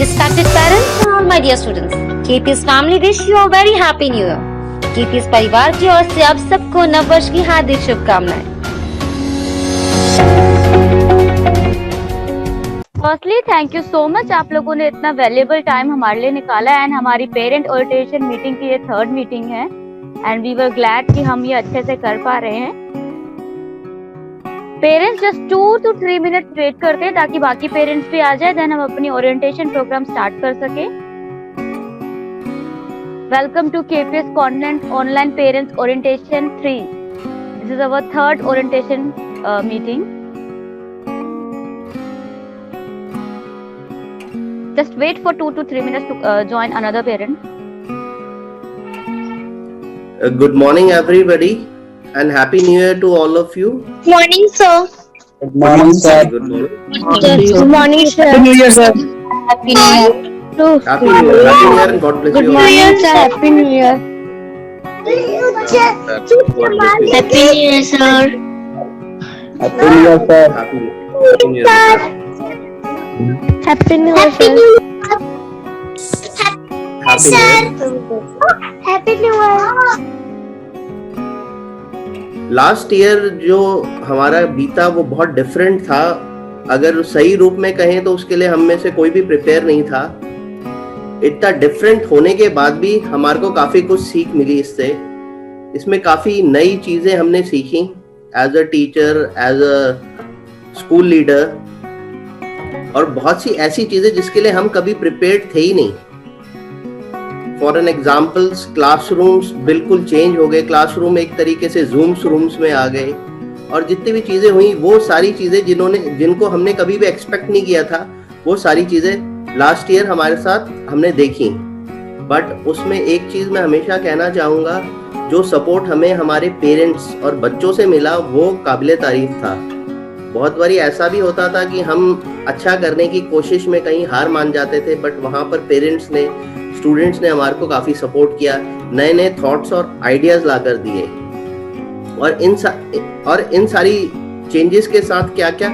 Respected parents and all my dear students, KPS family wish you a very happy new year. KPS परिवार की ओर से आप सबको नव वर्ष की हार्दिक शुभकामनाएं। Firstly thank you so much, आप लोगों ने इतना वैल्यूएबल टाइम हमारे लिए निकाला एंड हमारी पेरेंट ओरिएंटेशन मीटिंग की ये 3rd मीटिंग है एंड वी वर ग्लैड कि हम ये अच्छे से कर पा रहे हैं। Parents just 2 to 3 minute wait करते हैं ताकि बाकी पेरेंट्स भी आ जाए, देन हम अपनी ओरिएंटेशन प्रोग्राम स्टार्ट कर सके। Welcome to KPS convent online parents orientation 3। This is our 3rd orientation meeting. Just wait for 2 to 3 minutes to join another parent. Good morning, everybody, and Happy New Year to all of you. Morning, sir. Good morning, sir. Good morning. Good morning, sir. Happy New Year, sir. Happy New Year. Happy New Year. Happy New Year, and God bless Good you all. morning, sir. Happy New Year. God bless you. Happy New Year, sir. Happy New Year, sir. Happy New Year. Happy New Year, Happy New Year. Happy New Year. Last year जो हमारा बीता वो बहुत different था। अगर सही रूप में कहें तो उसके लिए हम में से कोई भी प्रिपेयर नहीं था। इतना डिफरेंट होने के बाद भी हमारे को काफी कुछ सीख मिली इससे। इसमें काफी नई चीजें हमने सीखी as a teacher, as a school leader, और बहुत सी ऐसी चीजें जिसके लिए हम कभी प्रिपेयर्ड थे ही नहीं। फॉर एन एग्जाम्पल्स, क्लासरूम्स बिल्कुल चेंज हो गए। क्लासरूम एक तरीके से जूम्स रूम्स में आ गए, और जितनी भी चीजें हुई वो सारी चीजें जिनको हमने कभी भी एक्सपेक्ट नहीं किया था, वो सारी चीजें लास्ट ईयर हमारे साथ हमने देखी। बट उसमें एक चीज मैं हमेशा कहना चाहूंगा, जो सपोर्ट हमें हमारे पेरेंट्स और बच्चों से मिला वो काबिले तारीफ था। बहुत बारी ऐसा भी होता था कि हम अच्छा करने की कोशिश में कहीं हार मान जाते थे, बट वहाँ पर पेरेंट्स ने, स्टूडेंट्स ने हमारे को काफी सपोर्ट किया, नए नए थॉट्स और आइडियाज ला कर दिए। और इन सारी चेंजेस के साथ क्या क्या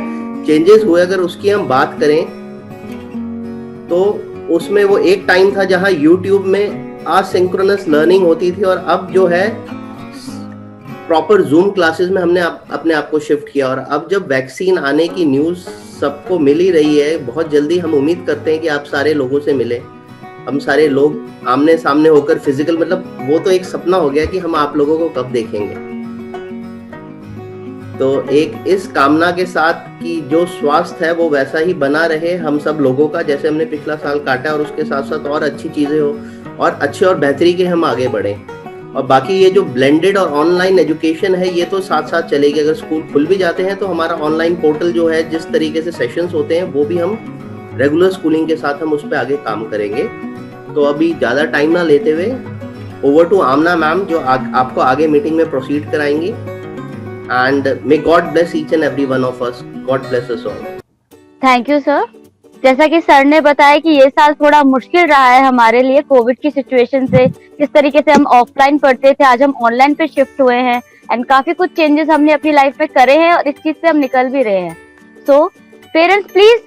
चेंजेस हुए अगर उसकी हम बात करें तो उसमें वो एक टाइम था जहाँ YouTube में असिंक्रोनस लर्निंग होती थी, और अब जो है प्रॉपर जूम क्लासेस में हमने अपने आप को शिफ्ट किया। और अब जब वैक्सीन आने की न्यूज़ सबको मिल ही रही है, बहुत जल्दी हम उम्मीद करते हैं कि आप सारे लोगों से मिले, हम सारे लोग आमने सामने होकर फिजिकल, मतलब वो तो एक सपना हो गया कि हम आप लोगों को कब देखेंगे। तो एक इस कामना के साथ कि जो स्वास्थ्य है वो वैसा ही बना रहे हम सब लोगों का, जैसे हमने पिछला साल काटा, और उसके साथ साथ और अच्छी चीजें हो और अच्छे और बेहतरी के हम आगे बढ़े। और बाकी ये जो ब्लेंडेड और ऑनलाइन एजुकेशन है ये तो साथ साथ चलेगी। अगर स्कूल खुल भी जाते हैं तो हमारा ऑनलाइन पोर्टल जो है, जिस तरीके से सेशंस होते हैं, वो भी हम रेगुलर स्कूलिंग के साथ हम उस पर आगे काम करेंगे। तो अभी ज़्यादा टाइम ना लेते हुए ओवर टू आमना मैम, जो आपको आगे मीटिंग में प्रोसीड कराएंगी। And may God bless each and every one of us. God bless us all. Thank you sir. जैसा कि सर ने बताया कि ये साल थोड़ा मुश्किल रहा है हमारे लिए कोविड की सिचुएशन से। किस तरीके से हम ऑफलाइन पढ़ते थे, आज हम ऑनलाइन पे शिफ्ट हुए हैं एंड काफी कुछ चेंजेस हमने अपनी लाइफ में करे हैं और इस चीज से हम निकल भी रहे हैं। So parents please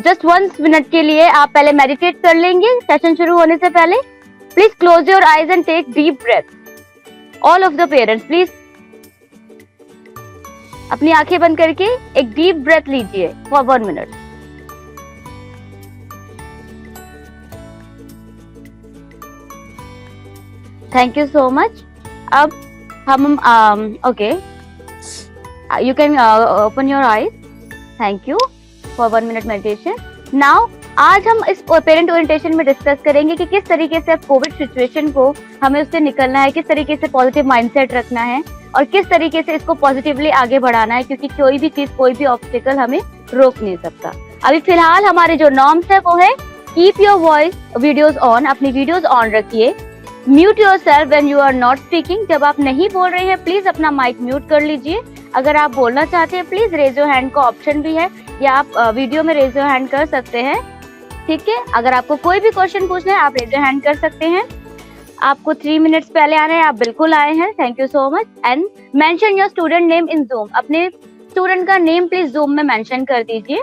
just 1 minute के लिए आप पहले मेडिटेट कर लेंगे सेशन शुरू होने से पहले। Please close your eyes and take deep breath. All of the parents please अपनी आंखें बंद करके एक डीप ब्रेथ लीजिए for 1 minute. Thank you so much. अब हम okay, you can open your eyes. Thank you for 1 minute meditation. Now आज हम इस पेरेंट ओरिएंटेशन में डिस्कस करेंगे कि किस तरीके से कोविड सिचुएशन को हमें उससे निकलना है, किस तरीके से पॉजिटिव माइंडसेट रखना है और किस तरीके से इसको पॉजिटिवली आगे बढ़ाना है, क्योंकि कोई भी चीज, कोई भी ऑब्स्टिकल हमें रोक नहीं सकता। अभी फिलहाल हमारे जो नॉर्म्स है वो है keep your voice videos on, अपनी वीडियोज ऑन रखिए। Mute yourself when you are not speaking, जब आप नहीं बोल रहे हैं प्लीज अपना माइक म्यूट कर लीजिए। अगर आप बोलना चाहते हैं प्लीज रेज योर हैंड का ऑप्शन भी है, या आप वीडियो में रेज योर हैंड कर सकते हैं। ठीक है, अगर आपको कोई भी क्वेश्चन पूछना है आप रेज योर हैंड कर सकते हैं। आपको 3 मिनट्स पहले आना है, आप बिल्कुल आए हैं, thank you so much. And mention your student name in zoom, अपने स्टूडेंट का नेम प्लीज जूम में मेंशन कर दीजिए।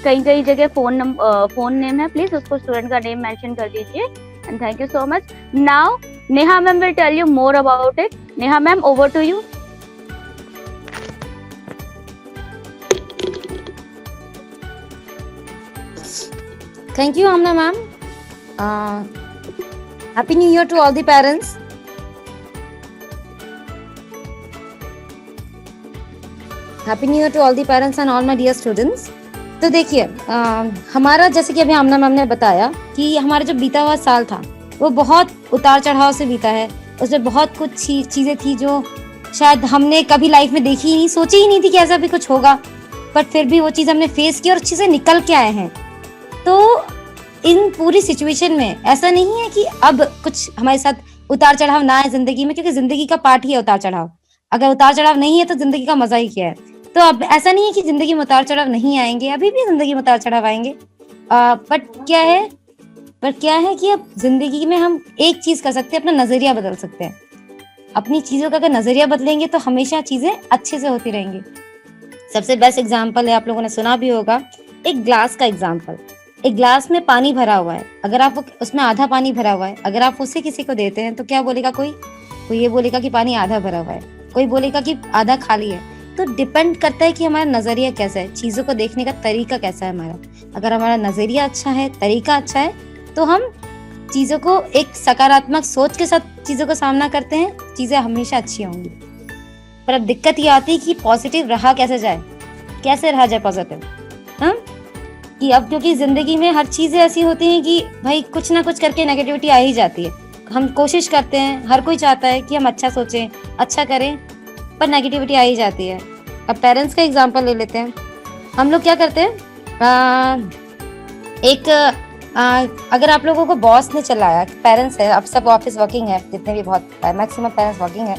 कहीं कहीं जगह फोन नेम है, प्लीज उसको स्टूडेंट का नेम मेंशन कर दीजिए। And thank you so much. Now Neha ma'am will tell you more about it. Neha ma'am, over to you. Thank you, Amna ma'am. Happy New Year to all the parents. Happy New Year to all the parents and all my dear students. तो देखिए, हमारा जैसे कि अभी आमना ma'am ने बताया कि हमारा जो बीता हुआ साल था वो बहुत उतार चढ़ाव से बीता है। उसमें बहुत कुछ चीजें थी जो शायद हमने कभी लाइफ में देखी ही नहीं, सोची ही नहीं थी कि ऐसा भी कुछ होगा, बट फिर भी वो चीज हमने फेस की और अच्छे से निकल के आए हैं। तो इन पूरी सिचुएशन में ऐसा नहीं है कि अब कुछ हमारे साथ उतार चढ़ाव ना है जिंदगी में, क्योंकि जिंदगी का पार्ट ही है उतार चढ़ाव। अगर उतार चढ़ाव नहीं है तो जिंदगी का मजा ही क्या है। तो अब ऐसा नहीं है कि जिंदगी में उतार चढ़ाव नहीं आएंगे, अभी भी जिंदगी में उतार चढ़ाव आएंगे। बट क्या है कि अब जिंदगी में हम एक चीज कर सकते हैं, अपना नजरिया बदल सकते हैं। अपनी चीजों का अगर नजरिया बदलेंगे तो हमेशा चीजें अच्छे से होती रहेंगी। सबसे बेस्ट एग्जाम्पल है, आप लोगों ने सुना भी होगा, एक ग्लास का एग्जाम्पल। एक ग्लास में पानी भरा हुआ है, अगर आप उसमें आधा पानी भरा हुआ है, अगर आप उसे किसी को देते हैं तो क्या बोलेगा कोई ये बोलेगा कि पानी आधा भरा हुआ है, कोई बोलेगा कि आधा खाली है। तो डिपेंड करता है कि हमारा नजरिया कैसा है, चीजों को देखने का तरीका कैसा है हमारा। अगर हमारा नजरिया अच्छा है, तरीका अच्छा है, तो हम चीजों को एक सकारात्मक सोच के साथ चीजों को सामना करते हैं, चीजें हमेशा अच्छी होंगी। पर अब दिक्कत ये आती है कि पॉजिटिव रहा कैसे जाए, कैसे रहा जाए पॉजिटिव। कि अब क्योंकि जिंदगी में हर चीजें ऐसी होती हैं कि भाई कुछ ना कुछ करके नेगेटिविटी आ ही जाती है। हम कोशिश करते हैं, हर कोई चाहता है कि हम अच्छा सोचें, अच्छा करें, पर नेगेटिविटी आ ही जाती है। अब पेरेंट्स का एग्जांपल ले लेते हैं। हम लोग क्या करते हैं, अगर आप लोगों को बॉस ने चलाया, पेरेंट्स है, अब सब ऑफिस वर्किंग है, जितने भी बहुत मैक्सिमम पेरेंट्स वर्किंग है,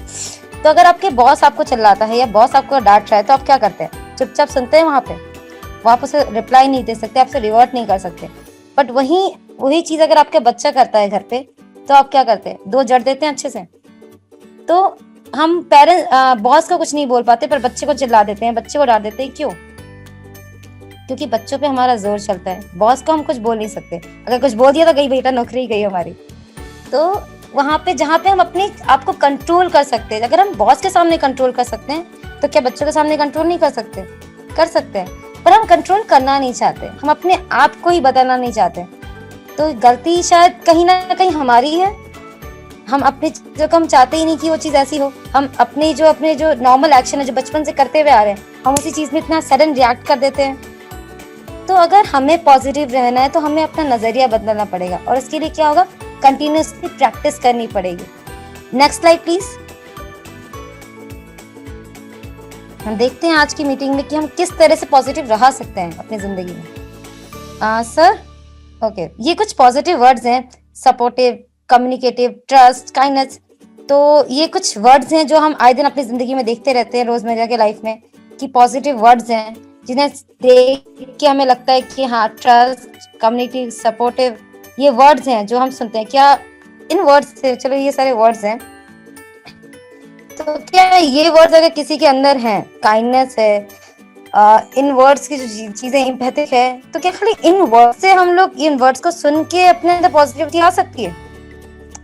तो अगर आपके बॉस आपको चिल्लाता है या बॉस आपको डांट रहा है तो आप क्या करते हैं, चुपचाप सुनते हैं। वहां पे आप उसे रिप्लाई नहीं दे सकते, आपसे रिवर्ट नहीं कर सकते। बट वही चीज अगर आपके बच्चा करता है घर पे, तो आप क्या करते हैं, दो जड़ देते हैं अच्छे से। तो हम पेरेंट्स बॉस को कुछ नहीं बोल पाते, पर बच्चे को चिल्ला देते हैं, बच्चे को डांट देते हैं। क्यों? क्योंकि बच्चों पे हमारा जोर चलता है। बॉस को हम कुछ बोल नहीं सकते, अगर कुछ बोल दिया तो गई बेटा, नौकरी गई हमारी। तो वहां पे जहाँ पे हम अपने आप को कंट्रोल कर सकते हैं, अगर हम बॉस के सामने कंट्रोल कर सकते हैं तो क्या बच्चों के सामने कंट्रोल नहीं कर सकते? कर सकते हैं, पर हम कंट्रोल करना नहीं चाहते, हम अपने आप को ही बदलना नहीं चाहते। तो गलती शायद कहीं ना कहीं हमारी है। हम अपनी चीजों को हम चाहते ही नहीं कि वो चीज ऐसी हो। हम अपने जो नॉर्मल एक्शन है, जो बचपन से करते हुए आ रहे हैं, हम उसी चीज में इतना सडन रिएक्ट कर देते हैं। तो अगर हमें पॉजिटिव रहना है तो हमें अपना नजरिया बदलना पड़ेगा, और इसके लिए क्या होगा, कंटिन्यूअसली प्रैक्टिस करनी पड़ेगी। Next slide please. हम देखते हैं आज की मीटिंग में कि हम किस तरह से पॉजिटिव रह सकते हैं अपनी जिंदगी में। सर ओके, ये कुछ पॉजिटिव वर्ड्स हैं, सपोर्टिव, कम्युनिकेटिव, ट्रस्ट, काइंडनेस। तो ये कुछ वर्ड्स हैं जो हम आए दिन अपनी जिंदगी में देखते रहते हैं रोजमर्रा के लाइफ में, कि पॉजिटिव वर्ड्स हैं जिन्हें देख के हमें लगता है कि हाँ, ट्रस्ट, कम्युनिटी, सपोर्टिव, ये वर्ड्स हैं जो हम सुनते हैं। क्या इन वर्ड्स से, चलो ये सारे वर्ड्स हैं, तो क्या ये वर्ड्स अगर किसी के अंदर हैं, काइंडनेस है, इन वर्ड्स की जो चीजें एम्पैथिक है, तो क्या खाली इन वर्ड्स से हम लोग इन वर्ड्स को सुन के अपने अंदर पॉजिटिविटी आ सकती है?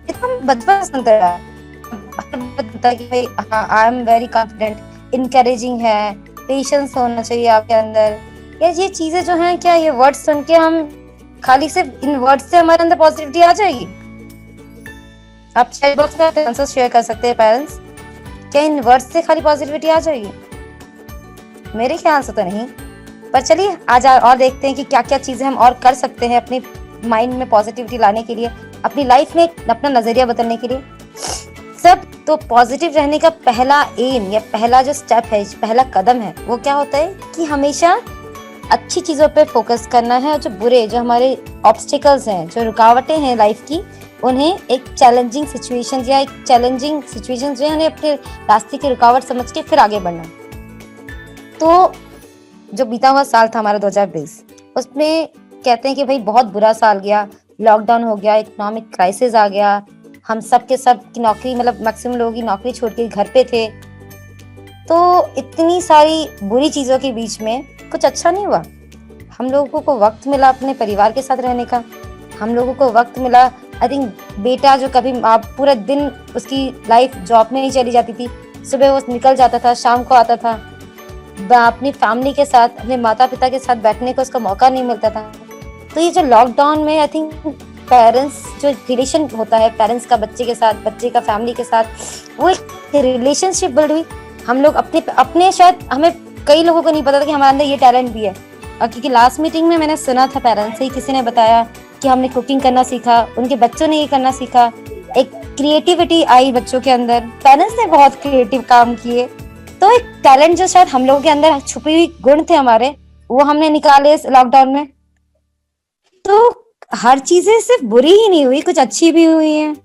इतना बचपन सुनते रहा है कि भाई हाँ, I am very confident, encouraging है, पेशेंस होना चाहिए आपके अंदर। या ये चीजें जो हैं, क्या ये वर्ड्स सुन के हम खाली सिर्फ इन वर्ड्स से हमारे अंदर पॉजिटिविटी आ जाएगी? आप चैट बॉक्स में आंसर शेयर कर सकते हैं पेरेंट्स, क्या इन वर्ड्स से खाली पॉजिटिविटी आ जाएगी? मेरे ख्याल से तो नहीं। पर चलिए आज और देखते हैं कि क्या क्या चीजें हम और कर सकते हैं अपने माइंड में पॉजिटिविटी लाने के लिए, अपनी लाइफ में अपना नजरिया बदलने के लिए। सब तो पॉजिटिव रहने का पहला एम या पहला जो स्टेप है, पहला कदम है, वो क्या होता है कि हमेशा अच्छी चीजों पे फोकस करना है, और जो बुरे, जो हमारे ऑब्स्टिकल्स हैं, जो रुकावटें हैं लाइफ की, उन्हें एक चैलेंजिंग सिचुएशन या एक चैलेंजिंग सिचुएशन जो है, उन्हें अपने रास्ते की रुकावट समझ के फिर आगे बढ़ना। तो जो बीता हुआ साल था हमारा 2020, उसमें कहते हैं कि भाई बहुत बुरा साल गया, लॉकडाउन हो गया, इकोनॉमिक क्राइसिस आ गया, हम सब के सब की नौकरी, मतलब मैक्सिमम लोगों की नौकरी छोड़ के घर पे थे। तो इतनी सारी बुरी चीजों के बीच में कुछ अच्छा नहीं हुआ। हम लोगों को वक्त मिला अपने परिवार के साथ रहने का, हम लोगों को वक्त मिला। आई थिंक बेटा जो कभी आप पूरा दिन उसकी लाइफ जॉब में ही चली जाती थी, सुबह वो निकल जाता था, शाम को आता था, अपनी फैमिली के साथ, अपने माता पिता के साथ बैठने का उसका मौका नहीं मिलता था। तो ये जो लॉकडाउन में आई थिंक पेरेंट्स जो रिलेशन होता है पेरेंट्स का बच्चे के साथ, बच्चे का फैमिली के साथ, वो एक रिलेशनशिप बिल्ड हुई। हम लोग अपने शायद हमें कई लोगों को नहीं पता था कि हमारे अंदर ये टैलेंट भी है। क्योंकि लास्ट मीटिंग में मैंने सुना था पेरेंट्स से, किसी ने बताया कि हमने कुकिंग करना सीखा, उनके बच्चों ने ये करना सीखा, एक क्रिएटिविटी आई बच्चों के अंदर, पेरेंट्स ने बहुत क्रिएटिव काम किए। तो एक टैलेंट जो शायद हम लोगों के अंदर छुपी हुई गुण थे हमारे, वो हमने निकाले इस लॉकडाउन में। तो हर चीजें सिर्फ बुरी ही नहीं हुई, कुछ अच्छी भी हुई हैं।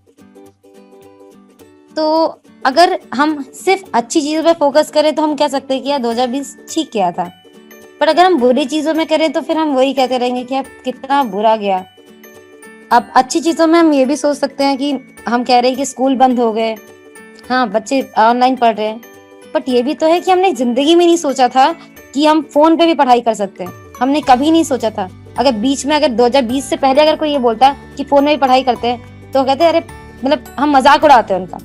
तो अगर हम सिर्फ अच्छी चीजों पे फोकस करें तो हम कह सकते हैं कि यार 2020 ठीक गया था, पर अगर हम बुरी चीजों में करें तो फिर हम वही कहते रहेंगे कि यार कितना बुरा गया। अब अच्छी चीजों में हम ये भी सोच सकते हैं कि हम कह रहे हैं कि स्कूल बंद हो गए, हाँ बच्चे ऑनलाइन पढ़ रहे हैं, बट ये भी तो है कि हमने जिंदगी में नहीं सोचा था कि हम फोन पे भी पढ़ाई कर सकते हैं। हमने कभी नहीं सोचा था। अगर बीच में अगर 2020 से पहले अगर कोई ये बोलता कि फोन में भी पढ़ाई करते हैं तो कहते अरे मतलब हम मजाक उड़ाते हैं उनका।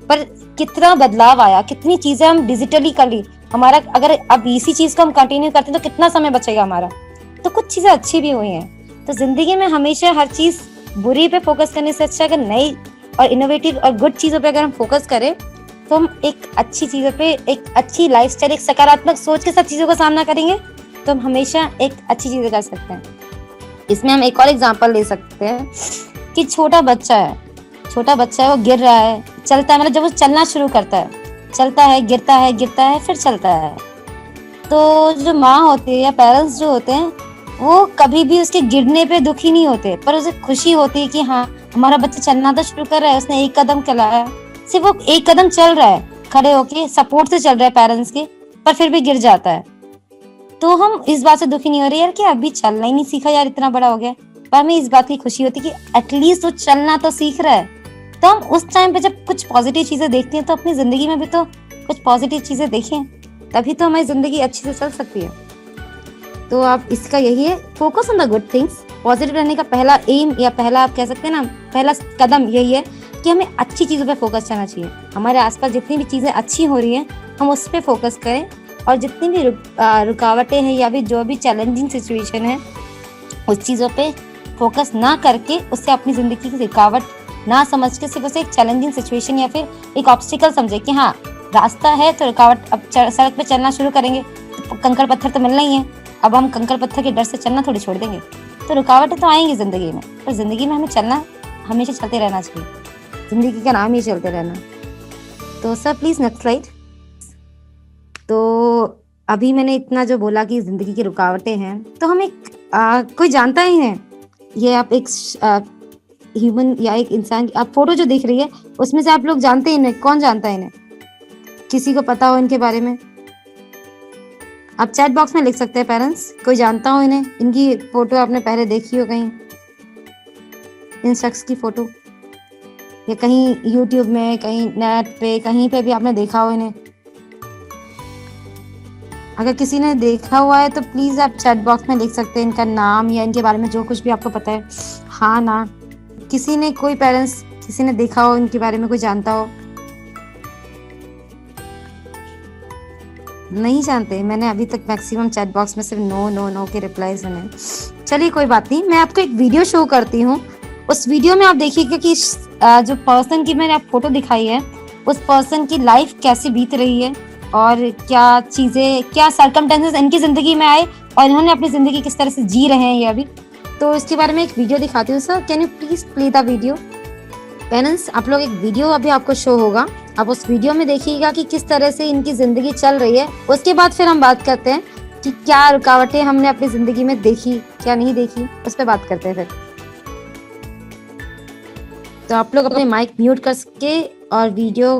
पर कितना बदलाव आया, कितनी चीजें हम डिजिटली कर ली। हमारा अगर अब इसी चीज को हम कंटिन्यू करते हैं तो कितना समय बचेगा हमारा। तो कुछ चीजें अच्छी भी हुई हैं। तो जिंदगी में हमेशा हर चीज बुरी पे फोकस करने से अच्छा अगर नई और इनोवेटिव और गुड चीजों पे अगर हम फोकस करें तो हम एक अच्छी चीजों पे, एक अच्छी लाइफस्टाइल, एक सकारात्मक सोच के साथ चीजों का सामना करेंगे तो हम हमेशा एक अच्छी चीजें कर सकते हैं। इसमें हम एक और एग्जांपल ले सकते हैं कि छोटा बच्चा है, वो गिर रहा है, चलता है, मतलब जब वो चलना शुरू करता है, चलता है, गिरता है फिर चलता है। तो जो माँ होती है या पेरेंट्स जो होते हैं वो कभी भी उसके गिरने पे दुखी नहीं होते, पर उसे खुशी होती है कि हाँ हमारा बच्चा चलना तो शुरू कर रहा है, उसने एक कदम चलाया, सिर्फ वो एक कदम चल रहा है, खड़े होके सपोर्ट से चल रहा है पेरेंट्स के, पर फिर भी गिर जाता है। तो हम इस बात से दुखी नहीं हो रहे यार कि अभी चलना ही नहीं सीखा यार, इतना बड़ा हो गया, पर हमें इस बात की खुशी होती है कि एटलीस्ट वो चलना तो सीख रहा है। तो हम उस टाइम पे जब कुछ पॉजिटिव चीजें देखते हैं तो अपनी जिंदगी में भी तो कुछ पॉजिटिव चीजें देखें, तभी तो हमारी जिंदगी अच्छे से चल सकती है। तो आप इसका यही है, focus on the good things. Positive रहने का पहला एम या पहला आप कह सकते हैं ना, पहला कदम यही है कि हमें अच्छी चीजों पे फोकस करना चाहिए। हमारे आसपास जितनी भी चीजें अच्छी हो रही हैं हम उस पर फोकस करें, और जितनी भी रुकावटें हैं या फिर जो भी चैलेंजिंग सिचुएशन है उस चीजों पे फोकस ना करके उससे अपनी जिंदगी की रुकावट ना समझ के सिर्फ उसे एक चैलेंजिंग सिचुएशन या फिर एक ऑब्स्टिकल समझे कि हाँ रास्ता है तो रुकावट, अब सड़क पे चलना शुरू करेंगे तो कंकड़ पत्थर तो मिलना ही है, अब हम कंकड़ पत्थर के डर से चलना थोड़ी छोड़ देंगे। तो रुकावटें तो आएंगी जिंदगी में, पर जिंदगी में हमें चलना हमेशा चलते रहना चाहिए, जिंदगी का नाम ही चलते रहना। तो सर प्लीज नेक्स्ट स्लाइड। तो अभी मैंने इतना जो बोला कि जिंदगी की रुकावटें हैं, तो हम एक कोई जानता ही है, ये आप एक ह्यूमन या एक इंसान की आप फोटो जो दिख रही है उसमें से आप लोग जानते हैं इन्हें, कौन जानता है इन्हें? किसी को पता हो इनके बारे में? आप चैट बॉक्स में लिख सकते हैं पेरेंट्स, कोई जानता हो इन्हें, इनकी फोटो आपने पहले देखी हो कहीं, इन शख्स की फोटो, या कहीं यूट्यूब में, कहीं नेट पे, कहीं पे भी आपने देखा हो इन्हें। अगर किसी ने देखा हुआ है तो प्लीज आप चैट बॉक्स में लिख सकते हैं इनका नाम या इनके बारे में जो कुछ भी आपको पता है, हाँ ना। किसी ने, कोई पेरेंट्स किसी ने देखा हो इनके बारे में, कोई जानता हो? नहीं जानते? मैंने अभी तक मैक्सिमम चैट बॉक्स में सिर्फ नो नो नो के रिप्लाई सुने। चलिए कोई बात नहीं, मैं आपको एक वीडियो शो करती हूँ। उस वीडियो में आप देखिएगा कि जो पर्सन की मैंने आप फोटो दिखाई है उस पर्सन की लाइफ कैसे बीत रही है और क्या चीजें, क्या सर्कमस्टेंसेस इनकी जिंदगी में आए और इन्होंने अपनी जिंदगी किस तरह से जी रहे हैं ये अभी। तो इसके बारे में एक वीडियो दिखाती हूँ। Sir can you please play the video? Parents आप लोग, एक वीडियो अभी आपको शो होगा, आप उस वीडियो में देखिएगा कि किस तरह से इनकी जिंदगी चल रही है। उसके बाद फिर हम बात करते हैं कि क्या रुकावटें हमने अपनी जिंदगी में देखी, क्या नहीं देखी, उस पर बात करते हैं फिर। तो आप लोग अपने माइक म्यूट कर सके और वीडियो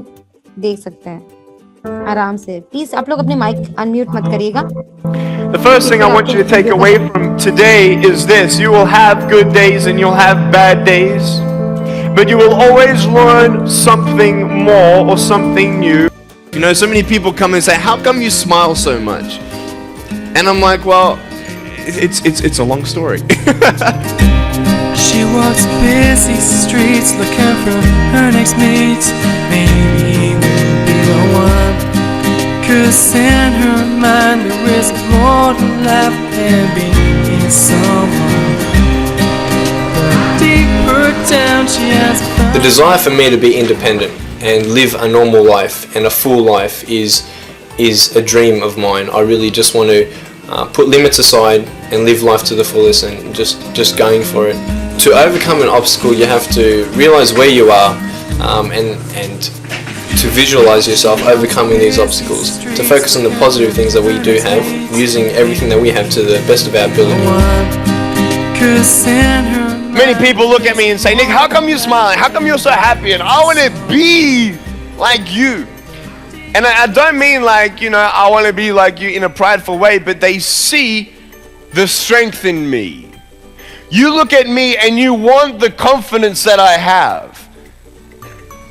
देख सकते हैं आराम से। प्लीज आप लोग अपने माइक अनम्यूट मत करिएगा। The first thing I want you to take away from today is this: you will have good days and you'll have bad days, but you will always learn something more or something new. You know, so many people come and say, how come you smile so much? And I'm like, well, it's a long story. She walks busy streets looking for her next mate. Maybe he will be the one. 'Cause in her mind there is more to life than being someone. But deeper down she has found The desire for me to be independent and live a normal life and a full life is a dream of mine. I really just want to put limits aside and live life to the fullest and just going for it. To overcome an obstacle, you have to realize where you are and to visualize yourself overcoming these obstacles. To focus on the positive things that we do have, using everything that we have to the best of our ability. 'Cause in her Many people look at me and say, Nick, how come you're smiling? How come you're so happy? And I want to be like you. And I don't mean like, you know, I want to be like you in a prideful way, but they see the strength in me. You look at me and you want the confidence that I have.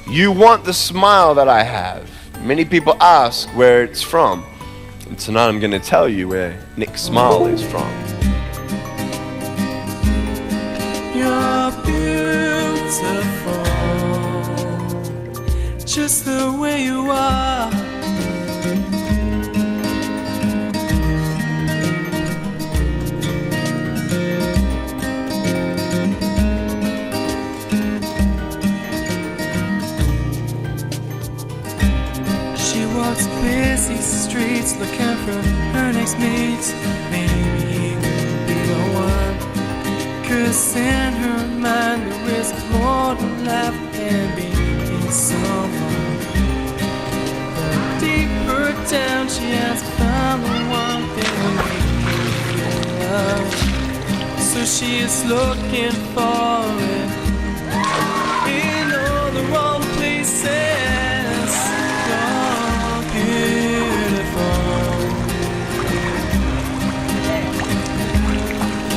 You want the smile that I have. Many people ask where it's from. And tonight I'm going to tell you where Nick's smile is from. You're beautiful, just the way you are. She walks busy streets looking for her next mate. Maybe he will be the one. 'Cause in her mind there is more to life than being someone. But deeper down she has found the one thing that makes her feel love. So she is looking for it in all the wrong places. You're beautiful.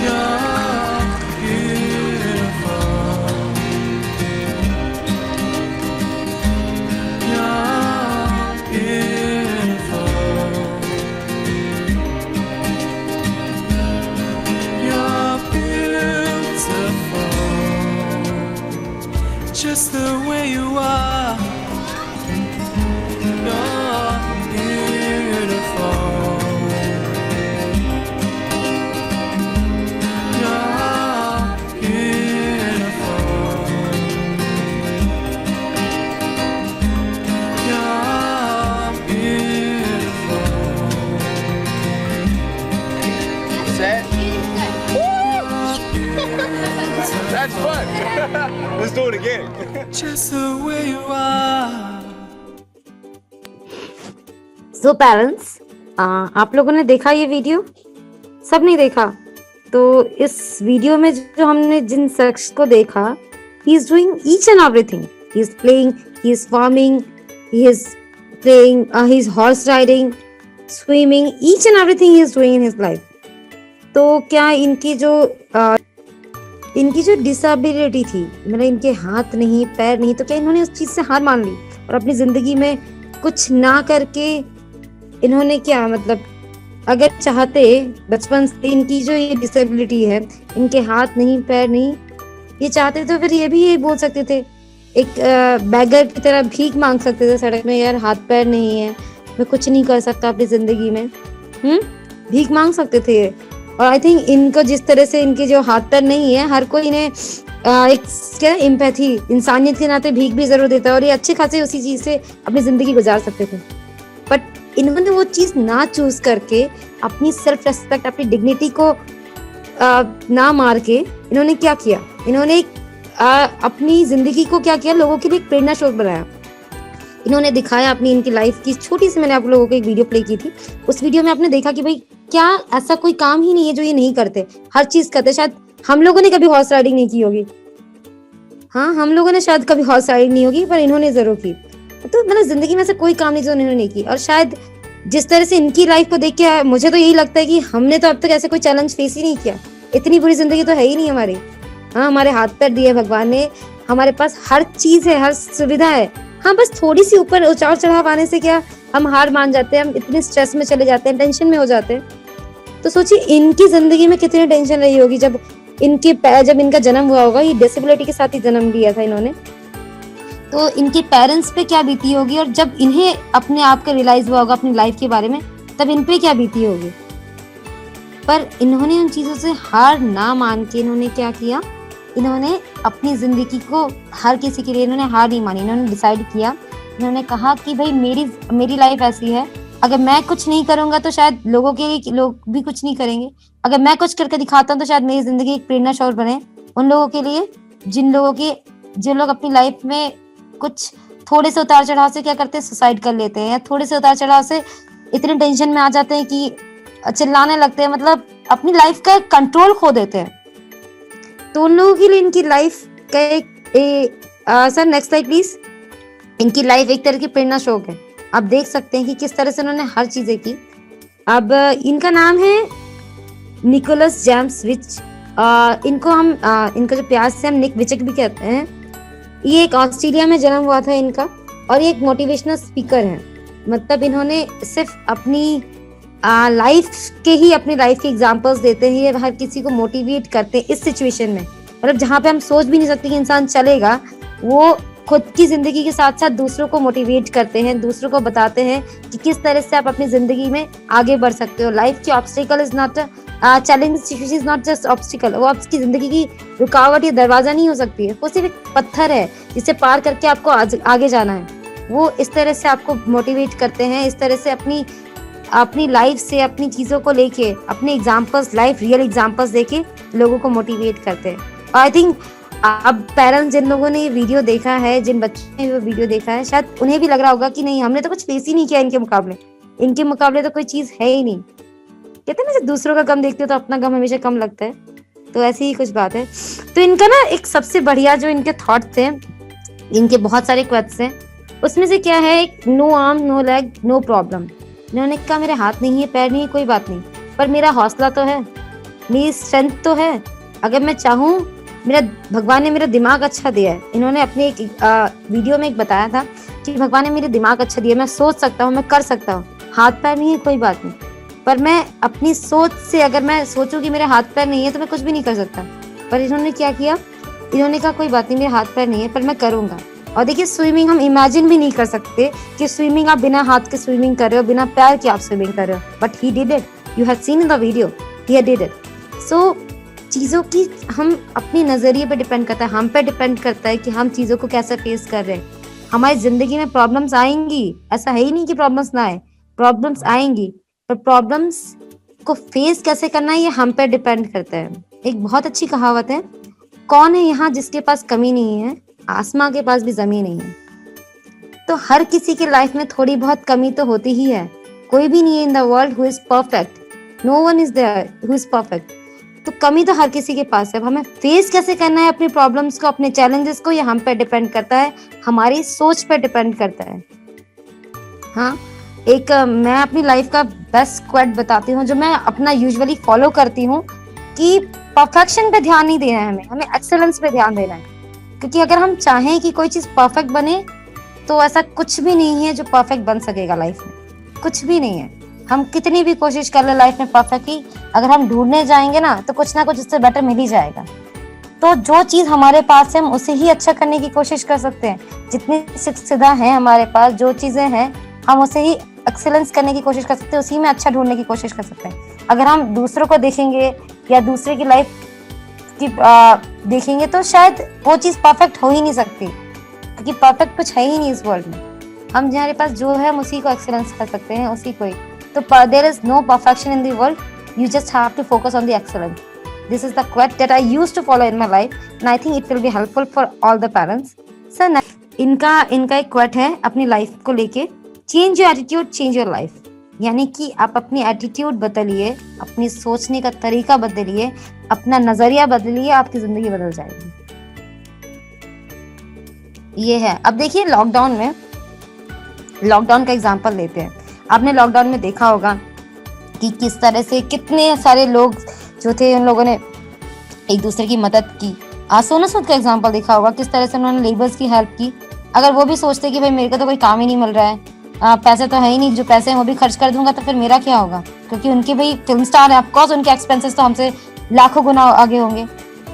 You're beautiful. You're beautiful. You're beautiful, just the way you are. You're beautiful. You're beautiful. You're beautiful. Set. That's fun. Let's do it again. Just the way you are. So parents, आप लोगों ने देखा ये video? सब नहीं देखा? तो इस वीडियो में जो हमने जिन शख्स को देखा, he is doing each and everything. He is playing, he is farming, he is playing, he is horse riding, swimming, each and everything he is doing in his life. तो क्या इनकी जो डिसेबिलिटी थी, मतलब इनके हाथ नहीं, पैर नहीं, तो क्या इन्होंने उस चीज से हार मान ली और अपनी जिंदगी में कुछ ना करके इन्होंने क्या, मतलब अगर चाहते बचपन से इनकी जो ये डिसेबिलिटी है, इनके हाथ नहीं, पैर नहीं, ये चाहते तो फिर ये भी यही बोल सकते थे, एक बैगर की तरह भीख मांग सकते थे सड़क में, यार हाथ पैर नहीं है, मैं कुछ नहीं कर सकता अपनी जिंदगी में, भीख मांग सकते थे ये। और आई थिंक इनको जिस तरह से इनके जो हाथ पैर नहीं है, हर कोई इन्हें एक क्या एम्पैथी, इंसानियत के नाते भीख भी जरूर देता है और ये अच्छे खासे उसी चीज से अपनी जिंदगी गुजार सकते थे। बट इन्होंने वो चीज ना चूज करके अपनी सेल्फ रेस्पेक्ट, अपनी डिग्निटी को ना मार के इन्होंने क्या किया, इन्होंने अपनी जिंदगी को क्या किया, लोगों के लिए एक प्रेरणा स्रोत बनाया। इन्होंने दिखाया अपनी इनकी लाइफ की छोटी सी, मैंने आप लोगों को एक वीडियो प्ले की थी, उस वीडियो में आपने देखा कि भाई क्या ऐसा कोई काम ही नहीं है जो ये नहीं करते, हर चीज करते। शायद हम लोगों ने कभी हॉर्स राइडिंग नहीं की होगी, हाँ हम लोगों ने शायद कभी हॉर्स राइडिंग नहीं होगी, पर इन्होंने जरूर की। तो मतलब जिंदगी में से कोई काम नहीं जो इन्होंने नहीं की। और शायद जिस तरह से इनकी लाइफ को देख के मुझे तो यही लगता है कि हमने तो अब तक ऐसे कोई चैलेंज फेस ही नहीं किया, इतनी बुरी जिंदगी तो है ही नहीं हमारी। हाँ हमारे हाथ पैर दिए भगवान ने, हमारे पास हर चीज है, हर सुविधा है। हाँ बस थोड़ी सी ऊपर उतार चढ़ाव आने से क्या हम हार मान जाते हैं, हम इतने स्ट्रेस में चले जाते हैं, टेंशन में हो जाते हैं। तो सोचिए इनकी जिंदगी में कितनी टेंशन रही होगी जब इनका जन्म हुआ होगा, ये डिसेबिलिटी के साथ ही जन्म लिया था इन्होंने, तो इनके पेरेंट्स पे क्या बीती होगी, और जब इन्हें अपने आप का रियलाइज हुआ होगा अपनी लाइफ के बारे में, तब इन पे क्या बीती होगी। पर इन्होंने उन चीजों से हार ना मान के इन्होंने क्या किया, इन्होंने अपनी जिंदगी को हर किसी के लिए इन्होंने हार नहीं मानी। इन्होंने डिसाइड किया, इन्होंने कहा कि भाई मेरी लाइफ ऐसी है, अगर मैं कुछ नहीं करूंगा तो शायद लोग भी कुछ नहीं करेंगे, अगर मैं कुछ करके दिखाता हूँ तो शायद मेरी जिंदगी एक प्रेरणा स्रोत बने उन लोगों के लिए जो लोग अपनी लाइफ में कुछ थोड़े से उतार चढ़ाव से क्या करते हैं, सुसाइड कर लेते हैं, या थोड़े से उतार चढ़ाव से इतने टेंशन में आ जाते हैं कि चिल्लाने लगते हैं, मतलब अपनी लाइफ का कंट्रोल खो देते हैं। तो उन लोगों के लिए इनकी लाइफ का सर नेक्स्ट स्लाइड प्लीज। इनकी लाइफ एक तरह की प्रेरणा स्रोत है। आप देख सकते हैं कि किस तरह से उन्होंने हर चीजें की। अब इनका नाम है निकोलस जेम्स विच। इनको हम इनका जो प्यार से हम निक विचक भी कहते हैं। ये एक ऑस्ट्रेलिया में जन्म हुआ था इनका, और ये एक मोटिवेशनल स्पीकर है। मतलब इन्होंने सिर्फ अपनी लाइफ के एग्जांपल्स देते हैं, ये हर किसी को मोटिवेट करते हैं इस सिचुएशन में। मतलब जहाँ पे हम सोच भी नहीं सकते कि इंसान चलेगा, वो खुद की जिंदगी के साथ साथ दूसरों को मोटिवेट करते हैं, दूसरों को बताते हैं कि किस तरह से आप अपनी जिंदगी में आगे बढ़ सकते हो। लाइफ की obstacle is not challenge, situation is not just obstacle. वो आपकी जिंदगी की रुकावट या दरवाजा नहीं हो सकती है, वो सिर्फ एक पत्थर है जिसे पार करके आपको आगे जाना है। वो इस तरह से आपको मोटिवेट करते हैं, इस तरह से अपनी लाइफ से, अपनी चीजों को लेके, अपने एग्जाम्पल्स, लाइफ रियल एग्जाम्पल्स देके लोगों को मोटिवेट करते हैं। आई थिंक अब पेरेंट्स जिन लोगों ने ये वीडियो देखा है, जिन बच्चों ने वो वीडियो देखा है, शायद उन्हें भी लग रहा होगा कि नहीं, हमने तो कुछ फेस ही नहीं किया इनके मुकाबले तो कोई चीज है ही नहीं। कहते हैं ना, जब दूसरों का गम देखते हो तो अपना गम हमेशा कम लगता है, तो ऐसी ही कुछ बात है। तो इनका ना एक सबसे बढ़िया जो इनके थॉट थे, इनके बहुत सारे क्वेश्चंस हैं, उसमें से क्या है, एक no arm no leg no problem. इन्होंने कहा मेरे हाथ नहीं है, पैर नहीं है, कोई बात नहीं, पर मेरा हौसला तो है, मेरी स्ट्रेंथ तो है। अगर मैं चाहूँ, भगवान ने मेरा दिमाग अच्छा दिया है। इन्होंने अपने एक वीडियो में एक बताया था कि भगवान ने मेरे दिमाग अच्छा दिया, मैं सोच सकता हूँ, मैं कर सकता हूँ। हाथ पैर नहीं है, कोई बात नहीं, पर मैं अपनी सोच से अगर मैं सोचूं कि मेरे हाथ पैर नहीं है तो मैं कुछ भी नहीं कर सकता। पर इन्होंने क्या किया, इन्होंने कहा कोई बात नहीं, मेरे हाथ पैर नहीं है, पर मैं करूंगा। और देखिए, स्विमिंग हम इमेजिन भी नहीं कर सकते कि स्विमिंग आप बिना हाथ के स्विमिंग कर रहे हो, बिना पैर के आप स्विमिंग कर रहे हो, but he did it. You have seen in the video, he did it. So चीज़ों की हम अपनी नज़रिए पे डिपेंड करता है, हम पे डिपेंड करता है कि हम चीज़ों को कैसे फेस कर रहे हैं। हमारी ज़िंदगी में प्रॉब्लम्स आएंगी, ऐसा है ही नहीं कि प्रॉब्लम्स ना आए, प्रॉब्लम्स आएंगी, पर प्रॉब्लम्स को फेस कैसे करना है ये हम पे डिपेंड करता है। एक बहुत अच्छी कहावत है, कौन है यहाँ जिसके पास कमी नहीं है, आसमां के पास भी ज़मीन नहीं है। तो हर किसी की लाइफ में थोड़ी बहुत कमी तो होती ही है। कोई भी नहीं है in the world who is perfect, no one is there who is perfect. तो कमी तो हर किसी के पास है। अब हमें फेस कैसे करना है अपनी प्रॉब्लम्स को, अपने चैलेंजेस को, ये हम पे डिपेंड करता है, हमारी सोच पे डिपेंड करता है। हाँ, एक मैं अपनी लाइफ का बेस्ट क्वेट बताती हूँ जो मैं अपना यूजुअली फॉलो करती हूँ, कि परफेक्शन पे ध्यान नहीं देना है, हमें एक्सेलेंस पे ध्यान देना है। क्योंकि अगर हम चाहें कि कोई चीज परफेक्ट बने, तो ऐसा कुछ भी नहीं है जो परफेक्ट बन सकेगा लाइफ में, कुछ भी नहीं है। हम कितनी भी कोशिश कर ले लाइफ में परफेक्ट की, अगर हम ढूंढने जाएंगे ना तो कुछ ना कुछ उससे बेटर मिल ही जाएगा। तो जो चीज हमारे पास है हम उसे ही अच्छा करने की कोशिश कर सकते हैं। जितनी सुविधा है हमारे पास, जो चीजें हैं हम उसे ही एक्सेलेंस करने की कोशिश कर सकते हैं, उसी में अच्छा ढूंढने की कोशिश कर सकते हैं। अगर हम दूसरों को देखेंगे या दूसरे की लाइफ की देखेंगे तो शायद वो चीज परफेक्ट हो ही नहीं सकती, क्योंकि परफेक्ट कुछ है ही नहीं इस वर्ल्ड में। हम हमारे पास जो है हम उसी को एक्सेलेंस कर सकते हैं, उसी को ही। तो there is no perfection in the world, you just have to focus on the excellence. This is the quote that I used to follow in my life and I think it will be helpful for all the parents. So इनका एक quote है अपनी life को लेके, change your attitude, change your life. यानी कि आप अपनी एटीट्यूड बदलिए, अपनी सोचने का तरीका बदलिए, अपना नजरिया बदलिए, आपकी जिंदगी बदल जाएगी। ये है। अब देखिए, लॉकडाउन का एग्जांपल लेते हैं। आपने लॉकडाउन में देखा होगा कि किस तरह से कितने सारे लोग जो थे, उन लोगों ने एक दूसरे की मदद की। सोनू सूद का एग्जांपल देखा होगा, किस तरह से उन्होंने लेबर्स की हेल्प की। अगर वो भी सोचते कि भाई मेरे को तो कोई काम ही नहीं मिल रहा है, पैसे तो है ही नहीं, जो पैसे हैं वो भी खर्च कर दूंगा तो फिर मेरा क्या होगा, क्योंकि उनके भाई फिल्म स्टार है, ऑफकोर्स उनके एक्सपेंसेस तो हमसे लाखों गुना आगे होंगे।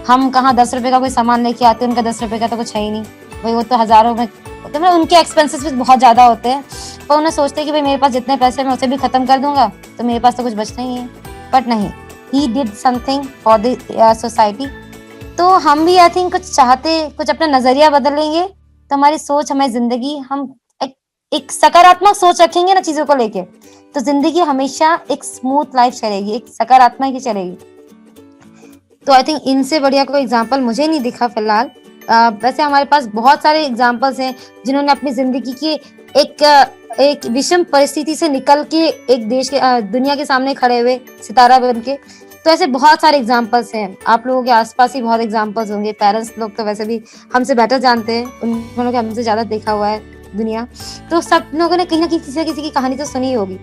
हम कहाँ 10 रुपए का कोई सामान लेके आते हैं, उनका 10 रुपए का तो कुछ है ही नहीं भाई, वो तो हजारों में, तो मतलब उनके एक्सपेंसेस भी बहुत ज्यादा होते हैं। पर उन्हें सोचते हैं कि भाई मेरे पास जितने पैसे मैं उसे भी खत्म कर दूंगा तो मेरे पास तो कुछ बचना ही है, बट नहीं, he did something for the society. तो हम भी आई थिंक कुछ चाहते, कुछ अपना नजरिया बदल लेंगे तो हमारी सोच, हमारी जिंदगी, हम एक सकारात्मक सोच रखेंगे ना चीजों को लेके, तो जिंदगी हमेशा एक स्मूथ लाइफ चलेगी, एक सकारात्मक ही चलेगी। तो आई थिंक इनसे बढ़िया कोई एग्जाम्पल मुझे नहीं दिखा फिलहाल। वैसे हमारे पास बहुत सारे एग्जाम्पल्स हैं जिन्होंने अपनी जिंदगी की एक विषम परिस्थिति से निकल के एक देश के दुनिया के सामने खड़े हुए सितारा बन के। तो ऐसे बहुत सारे एग्जाम्पल्स हैं, आप लोगों के आसपास ही बहुत एग्जाम्पल्स होंगे। पेरेंट्स लोग तो वैसे भी हमसे बेटर जानते हैं, उन्होंने हमसे ज्यादा देखा हुआ है दुनिया, तो सब लोगों ने कहीं ना कहीं किसी की कहानी तो सुनी ही होगी।